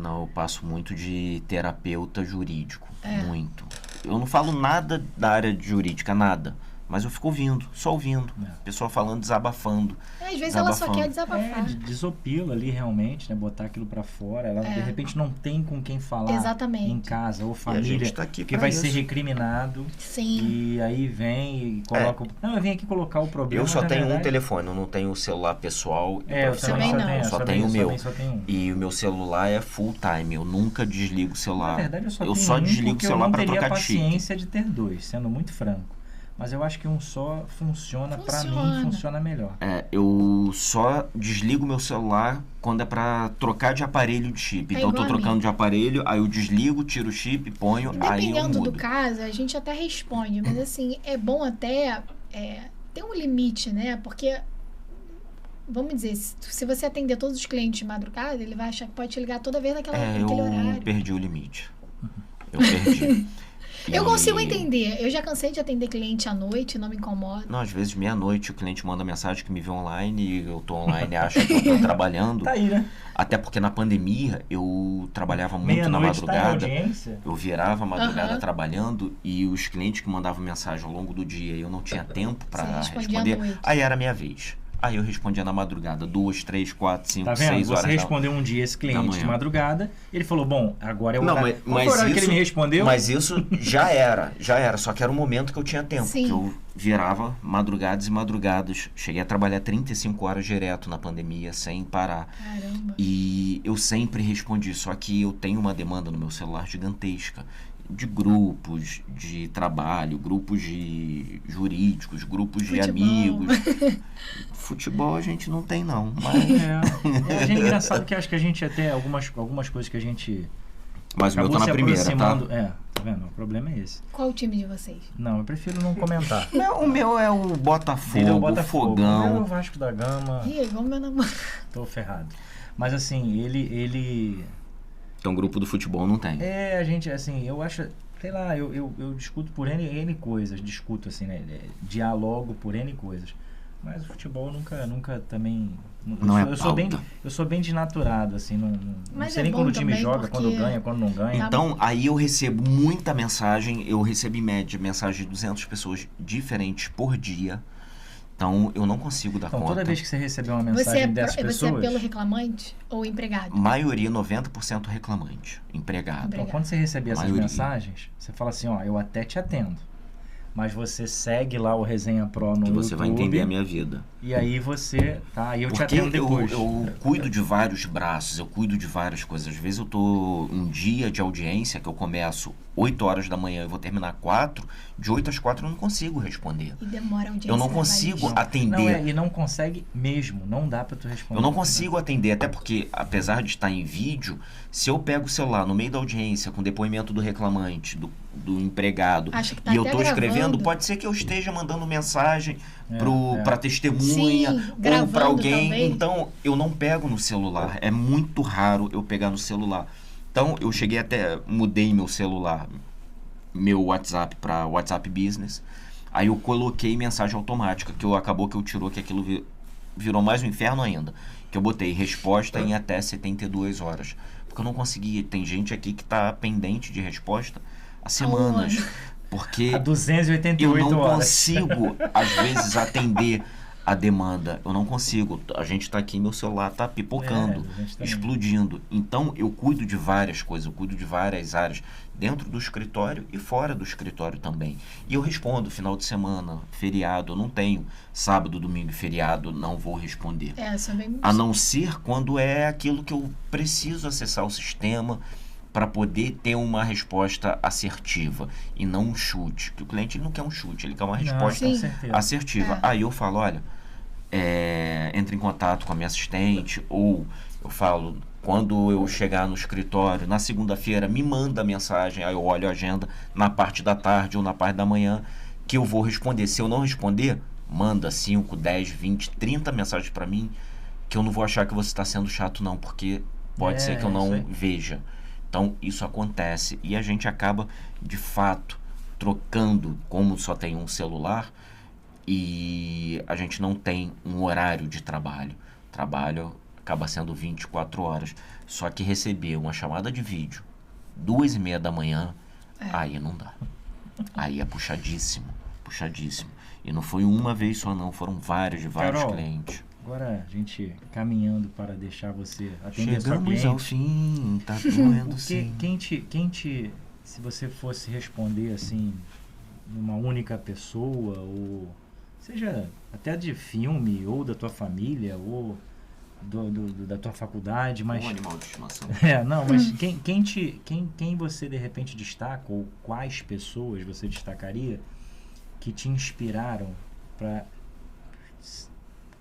S1: Não, eu passo muito de terapeuta jurídico. Muito. Eu não falo nada da área jurídica, nada. Mas eu fico ouvindo, só ouvindo. Pessoa falando, desabafando.
S3: Às vezes ela só quer desabafar.
S2: Desopila ali realmente, né? Botar aquilo pra fora. Ela de repente não tem com quem falar.
S3: Exatamente.
S2: Em casa ou família.
S1: Tá aqui
S2: que vai ser recriminado.
S3: Sim.
S2: E aí vem e coloca... Não, eu vim aqui colocar o problema.
S1: Eu só tenho um telefone, eu não tenho o celular pessoal e
S3: profissional.
S1: Eu só tenho o meu.
S2: Um.
S1: E o meu celular é full time, eu nunca desligo o celular.
S2: Na verdade, eu só desligo o celular pra trocar de chip. Eu não teria paciência de ter 2, sendo muito franco. Mas eu acho que um só funciona. Pra mim, funciona melhor.
S1: Eu só desligo meu celular quando é pra trocar de aparelho de chip. Então eu tô trocando de aparelho, aí eu desligo, tiro o chip, ponho, aí eu mudo.
S3: Dependendo do caso, a gente até responde, mas assim, é bom até ter um limite, né? Porque, vamos dizer, se você atender todos os clientes de madrugada, ele vai achar que pode te ligar toda vez naquele horário.
S1: Eu perdi o limite. Eu perdi.
S3: Eu consigo entender. Eu já cansei de atender cliente à noite, não me incomoda.
S1: Não, às vezes meia-noite o cliente manda mensagem que me vê online e eu tô online e acha que eu tô trabalhando.
S2: Tá aí, né?
S1: Até porque na pandemia eu trabalhava muito na madrugada. Eu virava a madrugada trabalhando e os clientes que mandavam mensagem ao longo do dia e eu não tinha tempo para responder. Aí era a minha vez. Aí eu respondia na madrugada, 2, 3, 4, 5, 6 horas.
S2: Você respondeu um dia esse cliente de madrugada, ele falou, bom, agora é o horário.
S1: Mas
S2: horário que ele me respondeu?
S1: Mas isso já era. Só que era o momento que eu tinha tempo.
S3: Sim.
S1: Que eu virava madrugadas e madrugadas. Cheguei a trabalhar 35 horas direto na pandemia, sem parar.
S3: Caramba.
S1: E eu sempre respondi, só que eu tenho uma demanda no meu celular gigantesca. De grupos de trabalho, grupos de jurídicos, grupos de amigos. Futebol a gente não tem, não. Mas...
S2: É engraçado que acho que a gente até, algumas coisas que a gente...
S1: Mas o meu tá na primeira, tá?
S2: Tá vendo? O problema é esse.
S3: Qual o time de vocês?
S2: Não, eu prefiro não comentar.
S1: Não, o meu é o Botafogo, o Fogão.
S2: O meu é o Vasco da Gama.
S3: Ih, igual meu namorado.
S2: Tô ferrado. Mas assim, ele...
S1: Então, grupo do futebol não tem.
S2: A gente, assim, eu acho... Sei lá, eu discuto por N coisas. Discuto, assim, né? Dialogo por N coisas. Mas o futebol nunca também... Eu sou bem desnaturado, assim. Não sei nem quando o time joga, quando ganha, quando não ganha.
S1: Então, aí eu recebo muita mensagem. Eu recebo, em média, mensagem de 200 pessoas diferentes por dia. Então, eu não consigo dar conta.
S2: Toda vez que você receber uma mensagem dessas pessoas...
S3: Você é pelo reclamante ou empregado?
S1: Maioria, 90% reclamante, empregado.
S2: Então, quando você receber essas mensagens, você fala assim, ó, eu até te atendo. Mas você segue lá o Resenha Pro no YouTube.
S1: Você vai entender a minha vida.
S2: E aí você... Tá, e eu te atendo depois.
S1: Eu cuido de vários braços, eu cuido de várias coisas. Às vezes eu tô um dia de audiência que eu começo 8 horas da manhã e vou terminar 4. De 8 às 4 eu não consigo responder.
S3: E demora a audiência.
S1: Eu não consigo atender.
S2: E não consegue mesmo. Não dá pra tu responder.
S1: Eu não consigo atender, até porque, apesar de estar em vídeo, se eu pego o celular no meio da audiência com depoimento do reclamante, do empregado,
S3: e
S1: eu tô escrevendo, pode ser que eu esteja mandando mensagem pra testemunha.
S3: Sim,
S1: ou para alguém,
S3: também.
S1: Então eu não pego no celular, é muito raro eu pegar no celular. Então eu cheguei até, mudei meu celular, meu WhatsApp para WhatsApp Business, aí eu coloquei mensagem automática, acabou que eu tirou, que aquilo virou mais um inferno ainda, que eu botei resposta em até 72 horas, porque eu não conseguia, tem gente aqui que tá pendente de resposta há semanas, porque
S2: há 288
S1: eu não
S2: horas.
S1: consigo, às vezes, atender a demanda. Eu não consigo. A gente tá aqui, meu celular tá pipocando, explodindo. Então, eu cuido de várias coisas, eu cuido de várias áreas, dentro do escritório e fora do escritório também. E eu respondo final de semana, feriado, eu não tenho sábado, domingo e feriado, não vou responder. A não ser quando é aquilo que eu preciso acessar o sistema para poder ter uma resposta assertiva e não um chute. Que o cliente não quer um chute, ele quer uma resposta assertiva. Aí eu falo, olha, entre em contato com a minha assistente, ou eu falo, quando eu chegar no escritório, na segunda-feira, me manda mensagem, aí eu olho a agenda na parte da tarde ou na parte da manhã, que eu vou responder. Se eu não responder, manda 5, 10, 20, 30 mensagens para mim, que eu não vou achar que você está sendo chato não, porque pode ser que eu não veja. Então, isso acontece e a gente acaba, de fato, trocando, como só tem um celular e a gente não tem um horário de trabalho. Trabalho acaba sendo 24 horas. Só que receber uma chamada de vídeo 2h30 da manhã, aí não dá. Aí é puxadíssimo. E não foi uma vez só não, foram vários clientes.
S2: Agora a gente caminhando para deixar você atender sua cliente.
S1: Chegamos ao fim, tá doendo sim.
S2: Se você fosse responder assim, numa única pessoa, ou seja, até de filme, ou da tua família, ou da tua faculdade, mas...
S1: Um animal de estimação.
S2: Mas quem você de repente destaca, ou quais pessoas você destacaria que te inspiraram para...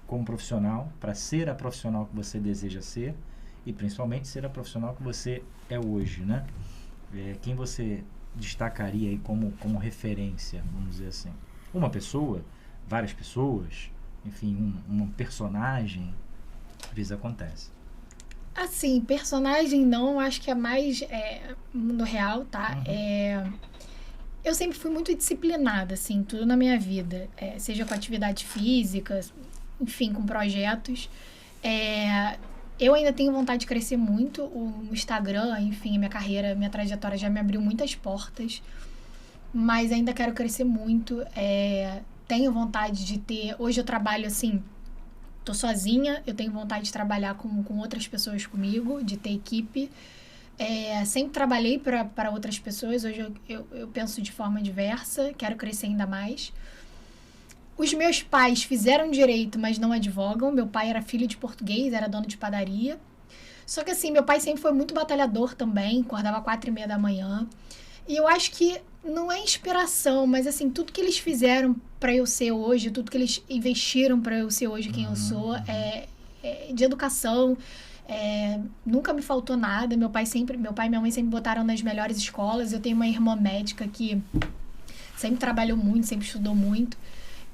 S2: como profissional, para ser a profissional que você deseja ser e principalmente ser a profissional que você é hoje, né? Quem você destacaria aí como referência, vamos dizer assim? Uma pessoa, várias pessoas, enfim, um personagem, às vezes acontece.
S3: Assim, personagem não, acho que é mais mundo real, tá? Eu sempre fui muito disciplinada, assim, tudo na minha vida. Seja com atividade física, enfim, com projetos. Eu ainda tenho vontade de crescer muito. O Instagram, enfim, a minha carreira, minha trajetória já me abriu muitas portas. Mas ainda quero crescer muito. Tenho vontade de ter... Hoje eu trabalho, assim, tô sozinha. Eu tenho vontade de trabalhar com outras pessoas comigo, de ter equipe. Sempre trabalhei para outras pessoas. Hoje eu penso de forma diversa. Quero crescer ainda mais. Os meus pais fizeram direito, mas não advogam. Meu pai era filho de português, era dono de padaria. Só que assim, meu pai sempre foi muito batalhador também. Acordava 4:30 da manhã. E eu acho que não é inspiração, mas assim, tudo que eles fizeram para eu ser hoje, tudo que eles investiram para eu ser hoje quem eu sou, de educação. Nunca me faltou nada. Meu pai e minha mãe sempre botaram nas melhores escolas. Eu tenho uma irmã médica que sempre trabalhou muito, sempre estudou muito.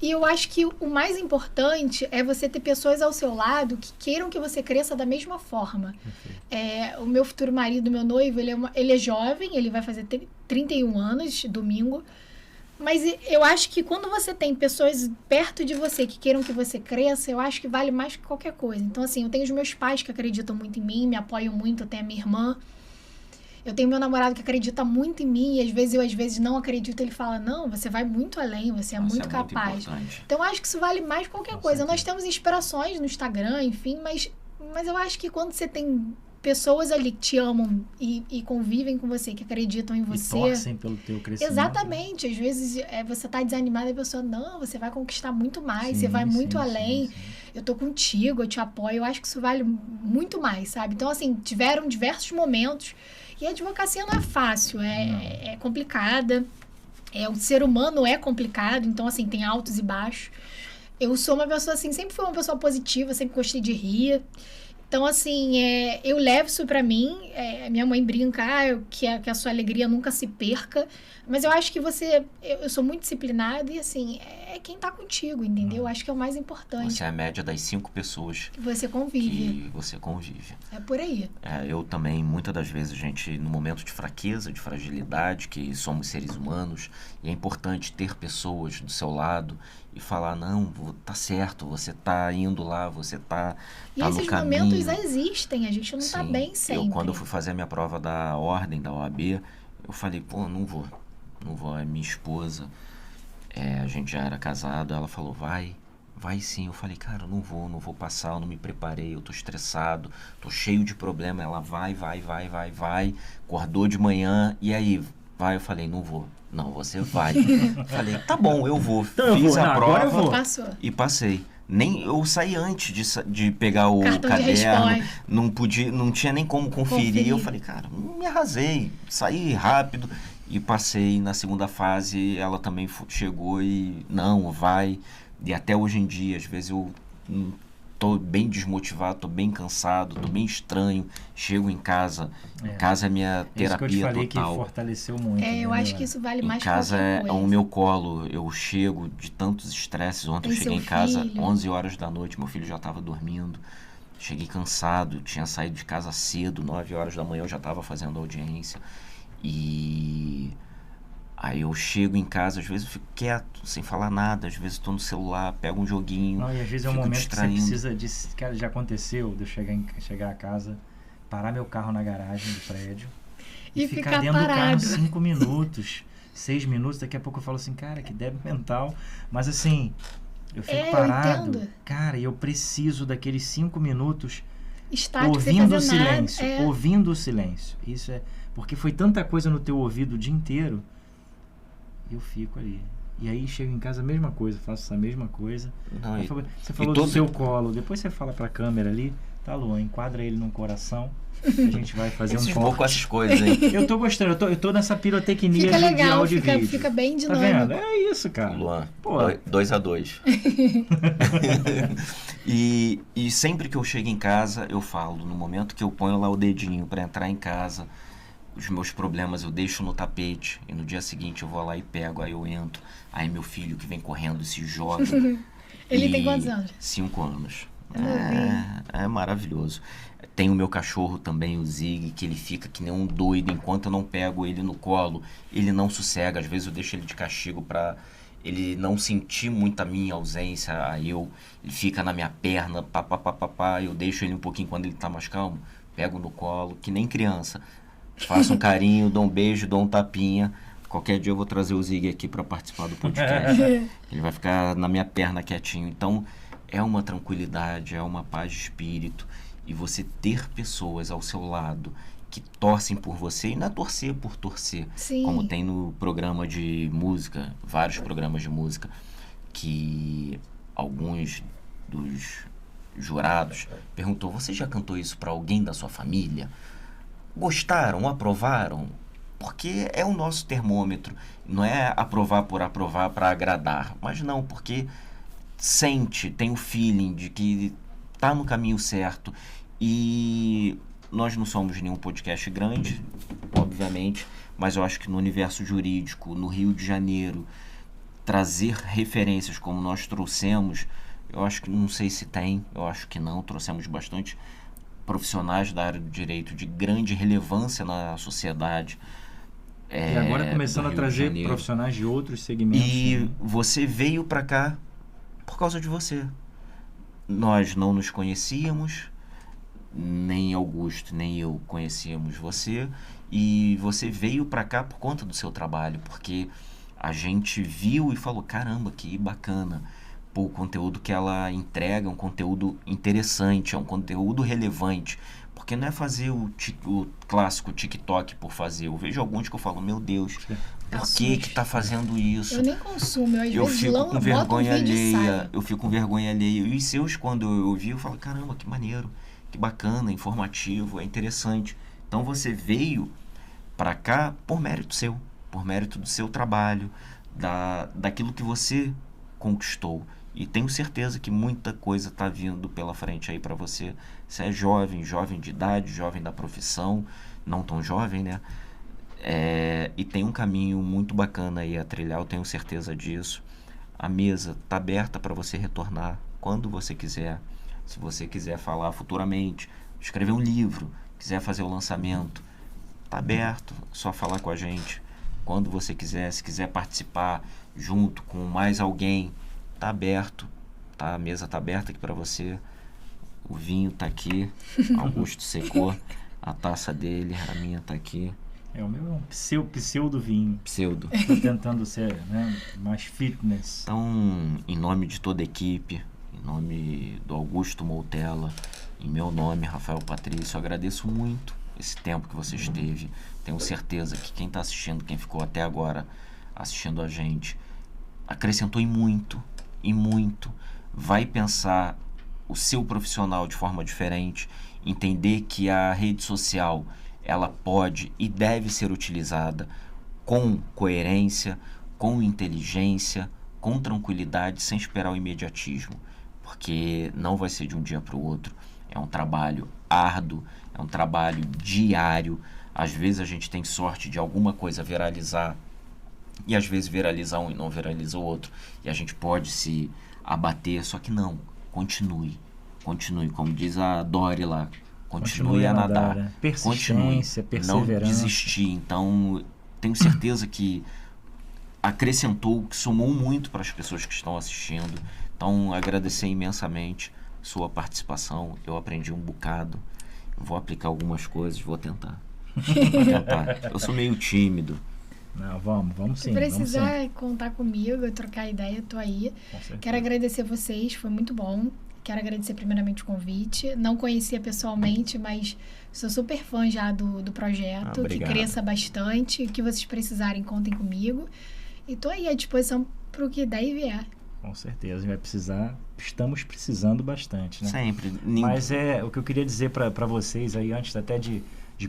S3: E eu acho que o mais importante é você ter pessoas ao seu lado que queiram que você cresça da mesma forma. O meu futuro marido, meu noivo, ele é jovem, ele vai fazer 31 anos, domingo. Mas eu acho que quando você tem pessoas perto de você que queiram que você cresça, eu acho que vale mais que qualquer coisa. Então, assim, eu tenho os meus pais que acreditam muito em mim, me apoiam muito, eu tenho a minha irmã. Eu tenho meu namorado que acredita muito em mim e às vezes não acredito. Ele fala, não, você vai muito além, você é muito capaz. Então, eu acho que isso vale mais que qualquer coisa. Nós temos inspirações no Instagram, enfim, mas eu acho que quando você tem pessoas ali que te amam e convivem com você, que acreditam em você...
S2: E torcem pelo teu crescimento.
S3: Exatamente. Às vezes você tá desanimado e a pessoa, não, você vai conquistar muito mais, você vai muito além. Sim. Eu tô contigo, eu te apoio. Eu acho que isso vale muito mais, sabe? Então, assim, tiveram diversos momentos. E a advocacia não é fácil, é complicada. O ser humano é complicado, então, assim, tem altos e baixos. Eu sou uma pessoa, assim, sempre fui uma pessoa positiva, sempre gostei de rir. Então, assim, eu levo isso pra mim. Minha mãe brinca que a sua alegria nunca se perca. Mas eu acho que eu sou muito disciplinada e, assim, é quem tá contigo, entendeu? Eu acho que é o mais importante.
S1: Você é a média das 5 pessoas
S3: que você convive. É por aí.
S1: Eu também, muitas das vezes, gente, no momento de fraqueza, de fragilidade, que somos seres humanos, e é importante ter pessoas do seu lado e falar, não, tá certo, você tá indo lá, você tá no caminho. E esses
S3: momentos existem, a gente não tá bem sempre.
S1: Quando eu fui fazer a minha prova da ordem, da OAB, eu falei, pô, não vou. É minha esposa, a gente já era casado, ela falou, vai sim. Eu falei, cara, eu não vou passar, eu não me preparei, eu tô estressado, tô cheio de problema. Ela vai. Acordou de manhã, e aí? Vai, eu falei, não vou. Não, você vai. Falei, tá bom, eu vou.
S2: Então,
S1: Fiz a prova
S3: Passou.
S1: E passei. Nem eu saí antes de pegar o caderno, não tinha nem como conferir. Eu falei, cara, me arrasei, saí rápido e passei na segunda fase. Ela também chegou e não, vai. E até hoje em dia, às vezes eu tô bem desmotivado, tô bem cansado, tô bem estranho, chego em casa. Em casa é minha terapia total.
S2: Isso que eu te falei que fortaleceu muito.
S3: Eu acho que isso vale mais que qualquer coisa.
S1: Em casa é o meu colo, eu chego de tantos estresses. Ontem eu cheguei em casa 11 horas da noite, meu filho já estava dormindo. Cheguei cansado, tinha saído de casa cedo, 9 horas da manhã eu já estava fazendo audiência. E aí eu chego em casa, às vezes eu fico quieto, sem falar nada, às vezes estou no celular, pego um joguinho.
S2: Não, e às vezes é um momento distraindo. Que você precisa de... Cara, já aconteceu de eu chegar a casa, parar meu carro na garagem do prédio e ficar dentro do carro 5 minutos, 6 minutos, daqui a pouco eu falo assim, cara, que débil mental. Mas assim, eu fico parado, cara, e eu preciso daqueles 5 minutos ouvindo o silêncio, ouvindo o silêncio. Isso porque foi tanta coisa no teu ouvido o dia inteiro. Eu fico ali. E aí chego em casa, a mesma coisa, faço essa mesma coisa. Não, você falou do seu colo, depois você fala pra câmera ali, tá, Luan, enquadra ele num coração. A gente vai fazer um corte.
S1: Com essas coisas, hein?
S2: Eu tô gostando, eu tô nessa pirotecnia de áudio e vídeo.
S3: Fica bem dinâmico.
S2: Tá vendo? É isso, cara.
S1: Luan, 2-2. E sempre que eu chego em casa, eu falo, no momento que eu ponho lá o dedinho pra entrar em casa, os meus problemas eu deixo no tapete e no dia seguinte eu vou lá e pego, aí eu entro, aí meu filho que vem correndo se joga.
S3: Ele tem quantos anos?
S1: 5 anos. É maravilhoso. Tem o meu cachorro também, o Zig, que ele fica que nem um doido. Enquanto eu não pego ele no colo, ele não sossega. Às vezes eu deixo ele de castigo para ele não sentir muito a minha ausência. Ele fica na minha perna, eu deixo ele um pouquinho quando ele tá mais calmo. Pego no colo, que nem criança. Faço um carinho, dou um beijo, dou um tapinha. Qualquer dia eu vou trazer o Zig aqui para participar do podcast. Ele vai ficar na minha perna quietinho. Então, é uma tranquilidade, é uma paz de espírito. E você ter pessoas ao seu lado que torcem por você, e não é torcer por torcer.
S3: Sim.
S1: Como tem no programa de música, vários programas de música, que alguns dos jurados perguntou: você já cantou isso para alguém da sua família? Gostaram? Aprovaram? Porque é o nosso termômetro. Não é aprovar por aprovar para agradar, mas não, porque sente, tem o feeling de que tá no caminho certo. E nós não somos nenhum podcast grande, obviamente, mas eu acho que no universo jurídico, no Rio de Janeiro, trazer referências como nós trouxemos, eu acho que, não sei se tem, eu acho que não, trouxemos bastante profissionais da área do direito de grande relevância na sociedade.
S2: E agora começando a trazer profissionais de outros segmentos.
S1: E você veio para cá por causa de você. Nós não nos conhecíamos, nem Augusto, nem eu conhecíamos você, e você veio para cá por conta do seu trabalho, porque a gente viu e falou: caramba, que bacana. Pô, o conteúdo que ela entrega é um conteúdo interessante, é um conteúdo relevante, porque não é fazer o clássico TikTok por fazer. Eu vejo alguns que eu falo: meu Deus, por que tá fazendo isso?
S3: Eu nem consumo,
S1: eu fico com vergonha alheia. Eu fico com vergonha alheia. E os seus, quando eu ouvi, eu falo: caramba, que maneiro, que bacana, informativo, é interessante. Então você veio para cá por mérito seu, por mérito do seu trabalho, daquilo que você conquistou. E tenho certeza que muita coisa está vindo pela frente aí para você. Você é jovem de idade, jovem da profissão, não tão jovem, né? E tem um caminho muito bacana aí a trilhar, eu tenho certeza disso. A mesa está aberta para você retornar quando você quiser. Se você quiser falar futuramente, escrever um livro, quiser fazer o lançamento, está aberto, só falar com a gente quando você quiser. Se quiser participar junto com mais alguém, tá aberto, tá? A mesa tá aberta aqui para você. O vinho tá aqui, Augusto secou a taça dele, a minha tá aqui.
S2: O meu é um pseudo vinho.
S1: Pseudo.
S2: Tô tentando ser, né, mais fitness.
S1: Então, em nome de toda a equipe, em nome do Augusto Moutella, em meu nome, Rafael Patrício, eu agradeço muito esse tempo que você esteve. Tenho certeza que quem tá assistindo, quem ficou até agora assistindo a gente, acrescentou em muito, vai pensar o seu profissional de forma diferente, entender que a rede social, ela pode e deve ser utilizada com coerência, com inteligência, com tranquilidade, sem esperar o imediatismo, porque não vai ser de um dia para o outro. É um trabalho árduo, é um trabalho diário. Às vezes a gente tem sorte de alguma coisa viralizar, e às vezes viraliza um e não viraliza o outro, e a gente pode se abater, só que não, continue, como diz a Dory lá, continue a nadar,
S2: né? Persistência, perseverança,
S1: não desistir. Então tenho certeza que acrescentou, que somou muito para as pessoas que estão assistindo. Então agradecer imensamente sua participação, eu aprendi um bocado, vou aplicar algumas coisas, vou tentar. Eu sou meio tímido.
S2: Não, vamos sim.
S3: Se precisar contar comigo, trocar ideia, eu tô aí. Quero agradecer vocês, foi muito bom. Quero agradecer primeiramente o convite. Não conhecia pessoalmente, mas sou super fã já do projeto. Que cresça bastante. O que vocês precisarem, contem comigo. E tô aí à disposição para o que der e vier.
S2: Com certeza, a gente vai precisar. Estamos precisando bastante, né?
S1: Sempre.
S2: Mas o que eu queria dizer para vocês aí, antes até de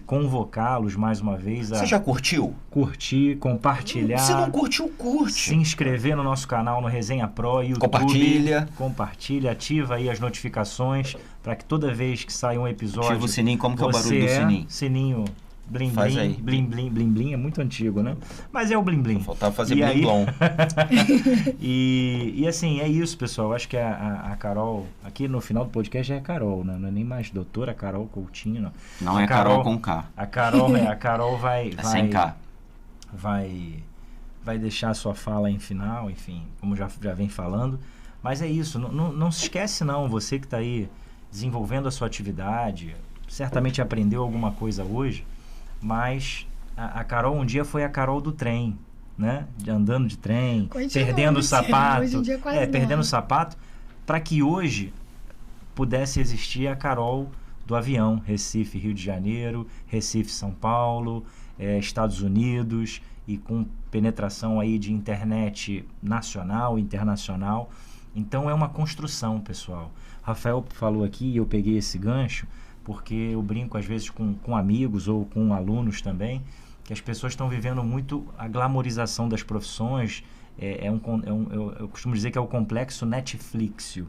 S2: convocá-los mais uma vez.
S1: Você já curtiu?
S2: Curtir, compartilhar.
S1: Se não curtiu, curte.
S2: Se inscrever no nosso canal no Resenha Pro, YouTube. Compartilha, ativa aí as notificações para que toda vez que sair um episódio...
S1: Ativa o sininho, como que é o barulho do sininho?
S2: Sininho Blim
S1: Faz
S2: Blim,
S1: aí.
S2: Blim Blim, Blim Blim é muito antigo, né? Mas é o Blim Blim.
S1: Faltava fazer Blim Blom.
S2: E assim, é isso, pessoal. Acho que a Carol, aqui no final do podcast é a Carol, né? Não é nem mais doutora Carol Coutinho, não.
S1: Não é Carol com K.
S2: A Carol vai...
S1: sem K.
S2: Vai deixar a sua fala em final, enfim, como já vem falando. Mas é isso, não se esquece não, você que está aí desenvolvendo a sua atividade, certamente aprendeu alguma coisa hoje, mas a Carol um dia foi a Carol do trem, né? Andando de trem, perdendo o sapato,
S3: hoje em dia quase
S2: perdendo o sapato, para que hoje pudesse existir a Carol do avião, Recife, Rio de Janeiro, Recife, São Paulo, Estados Unidos, e com penetração aí de internet nacional, internacional. Então é uma construção, pessoal. Rafael falou aqui, e eu peguei esse gancho, porque eu brinco às vezes com amigos ou com alunos também, que as pessoas estão vivendo muito a glamorização das profissões. Eu costumo dizer que é o complexo Netflixio.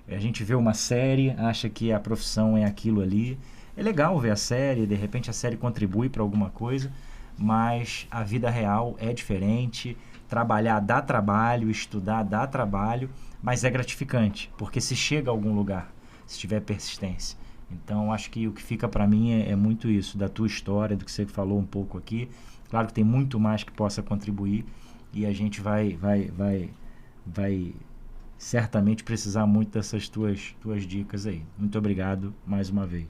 S2: A gente vê uma série, acha que a profissão é aquilo ali. É legal ver a série, de repente a série contribui para alguma coisa, mas a vida real é diferente. Trabalhar dá trabalho, estudar dá trabalho, mas é gratificante, porque se chega a algum lugar, se tiver persistência. Então, acho que o que fica para mim é muito isso, da tua história, do que você falou um pouco aqui. Claro que tem muito mais que possa contribuir, e a gente vai certamente precisar muito dessas tuas dicas aí. Muito obrigado mais uma vez.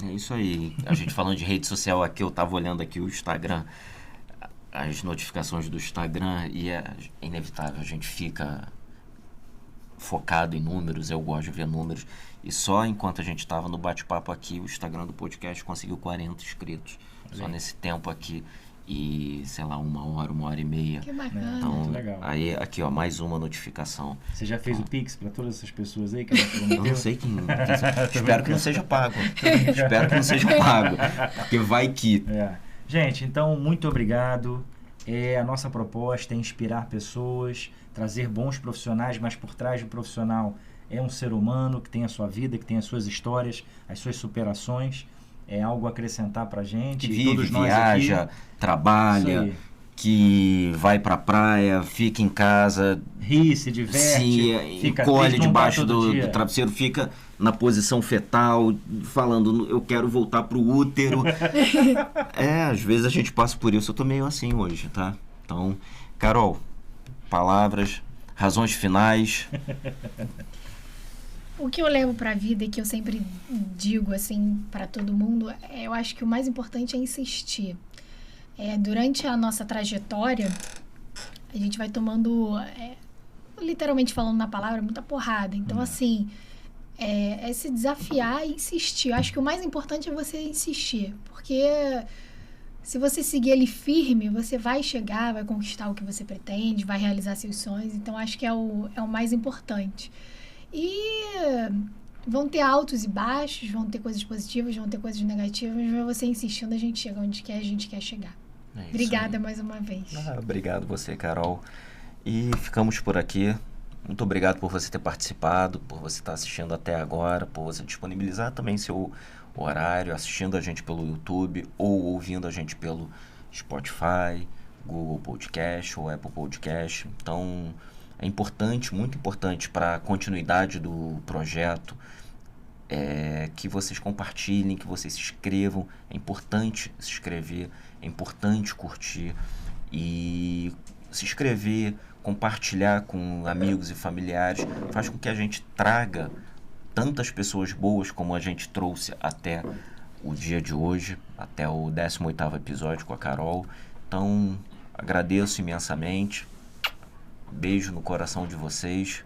S1: É isso aí. A gente falando de rede social aqui, eu tava olhando aqui o Instagram, as notificações do Instagram, e é inevitável, a gente fica focado em números, eu gosto de ver números, e só enquanto a gente estava no bate-papo aqui, o Instagram do podcast conseguiu 40 inscritos, só nesse tempo aqui, e sei lá, 1 hora e meia.
S3: Que bacana.
S1: Então,
S2: muito legal.
S1: aí aqui ó, mais uma notificação.
S2: Você já fez o Pix para todas essas pessoas aí? Que
S1: eu não sei quem espero que não seja pago. Espero que não seja pago, porque vai que...
S2: Gente, então, muito obrigado. A nossa proposta é inspirar pessoas, trazer bons profissionais, mas por trás do profissional é um ser humano que tem a sua vida, que tem as suas histórias, as suas superações. É algo a acrescentar pra gente.
S1: Que vive, todos nós viaja, aqui, trabalha, que vai pra praia, fica em casa,
S2: ri, se diverte,
S1: fica encolhe debaixo do travesseiro, fica na posição fetal, falando, eu quero voltar pro útero. Às vezes a gente passa por isso. Eu tô meio assim hoje, tá? Então, Carol, palavras, razões finais.
S3: O que eu levo para a vida e que eu sempre digo assim para todo mundo, eu acho que o mais importante é insistir. Durante a nossa trajetória, a gente vai tomando, literalmente falando na palavra, muita porrada. Então, assim, é se desafiar e insistir. Eu acho que o mais importante é você insistir, porque se você seguir ele firme, você vai chegar, vai conquistar o que você pretende, vai realizar seus sonhos. Então, acho que é o mais importante. E vão ter altos e baixos, vão ter coisas positivas, vão ter coisas negativas, mas você insistindo, a gente chega onde a gente quer chegar. Obrigada mais uma vez.
S1: Obrigado você, Carol. E ficamos por aqui. Muito obrigado por você ter participado, por você estar assistindo até agora, por você disponibilizar também seu horário, assistindo a gente pelo YouTube ou ouvindo a gente pelo Spotify, Google Podcast ou Apple Podcast. Então, é importante, muito importante para a continuidade do projeto, que vocês compartilhem, que vocês se inscrevam. É importante se inscrever, é importante curtir e se inscrever, compartilhar com amigos e familiares, faz com que a gente traga tantas pessoas boas como a gente trouxe até o dia de hoje, até o 18º episódio com a Carol. Então, agradeço imensamente. Beijo no coração de vocês.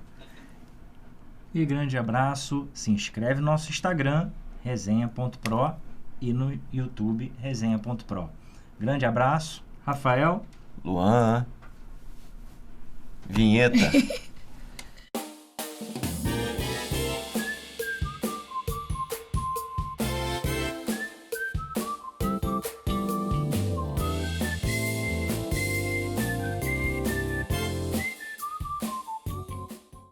S2: E grande abraço. Se inscreve no nosso Instagram, resenha.pro, e no YouTube, resenha.pro. Grande abraço. Rafael.
S1: Luan. Vinheta.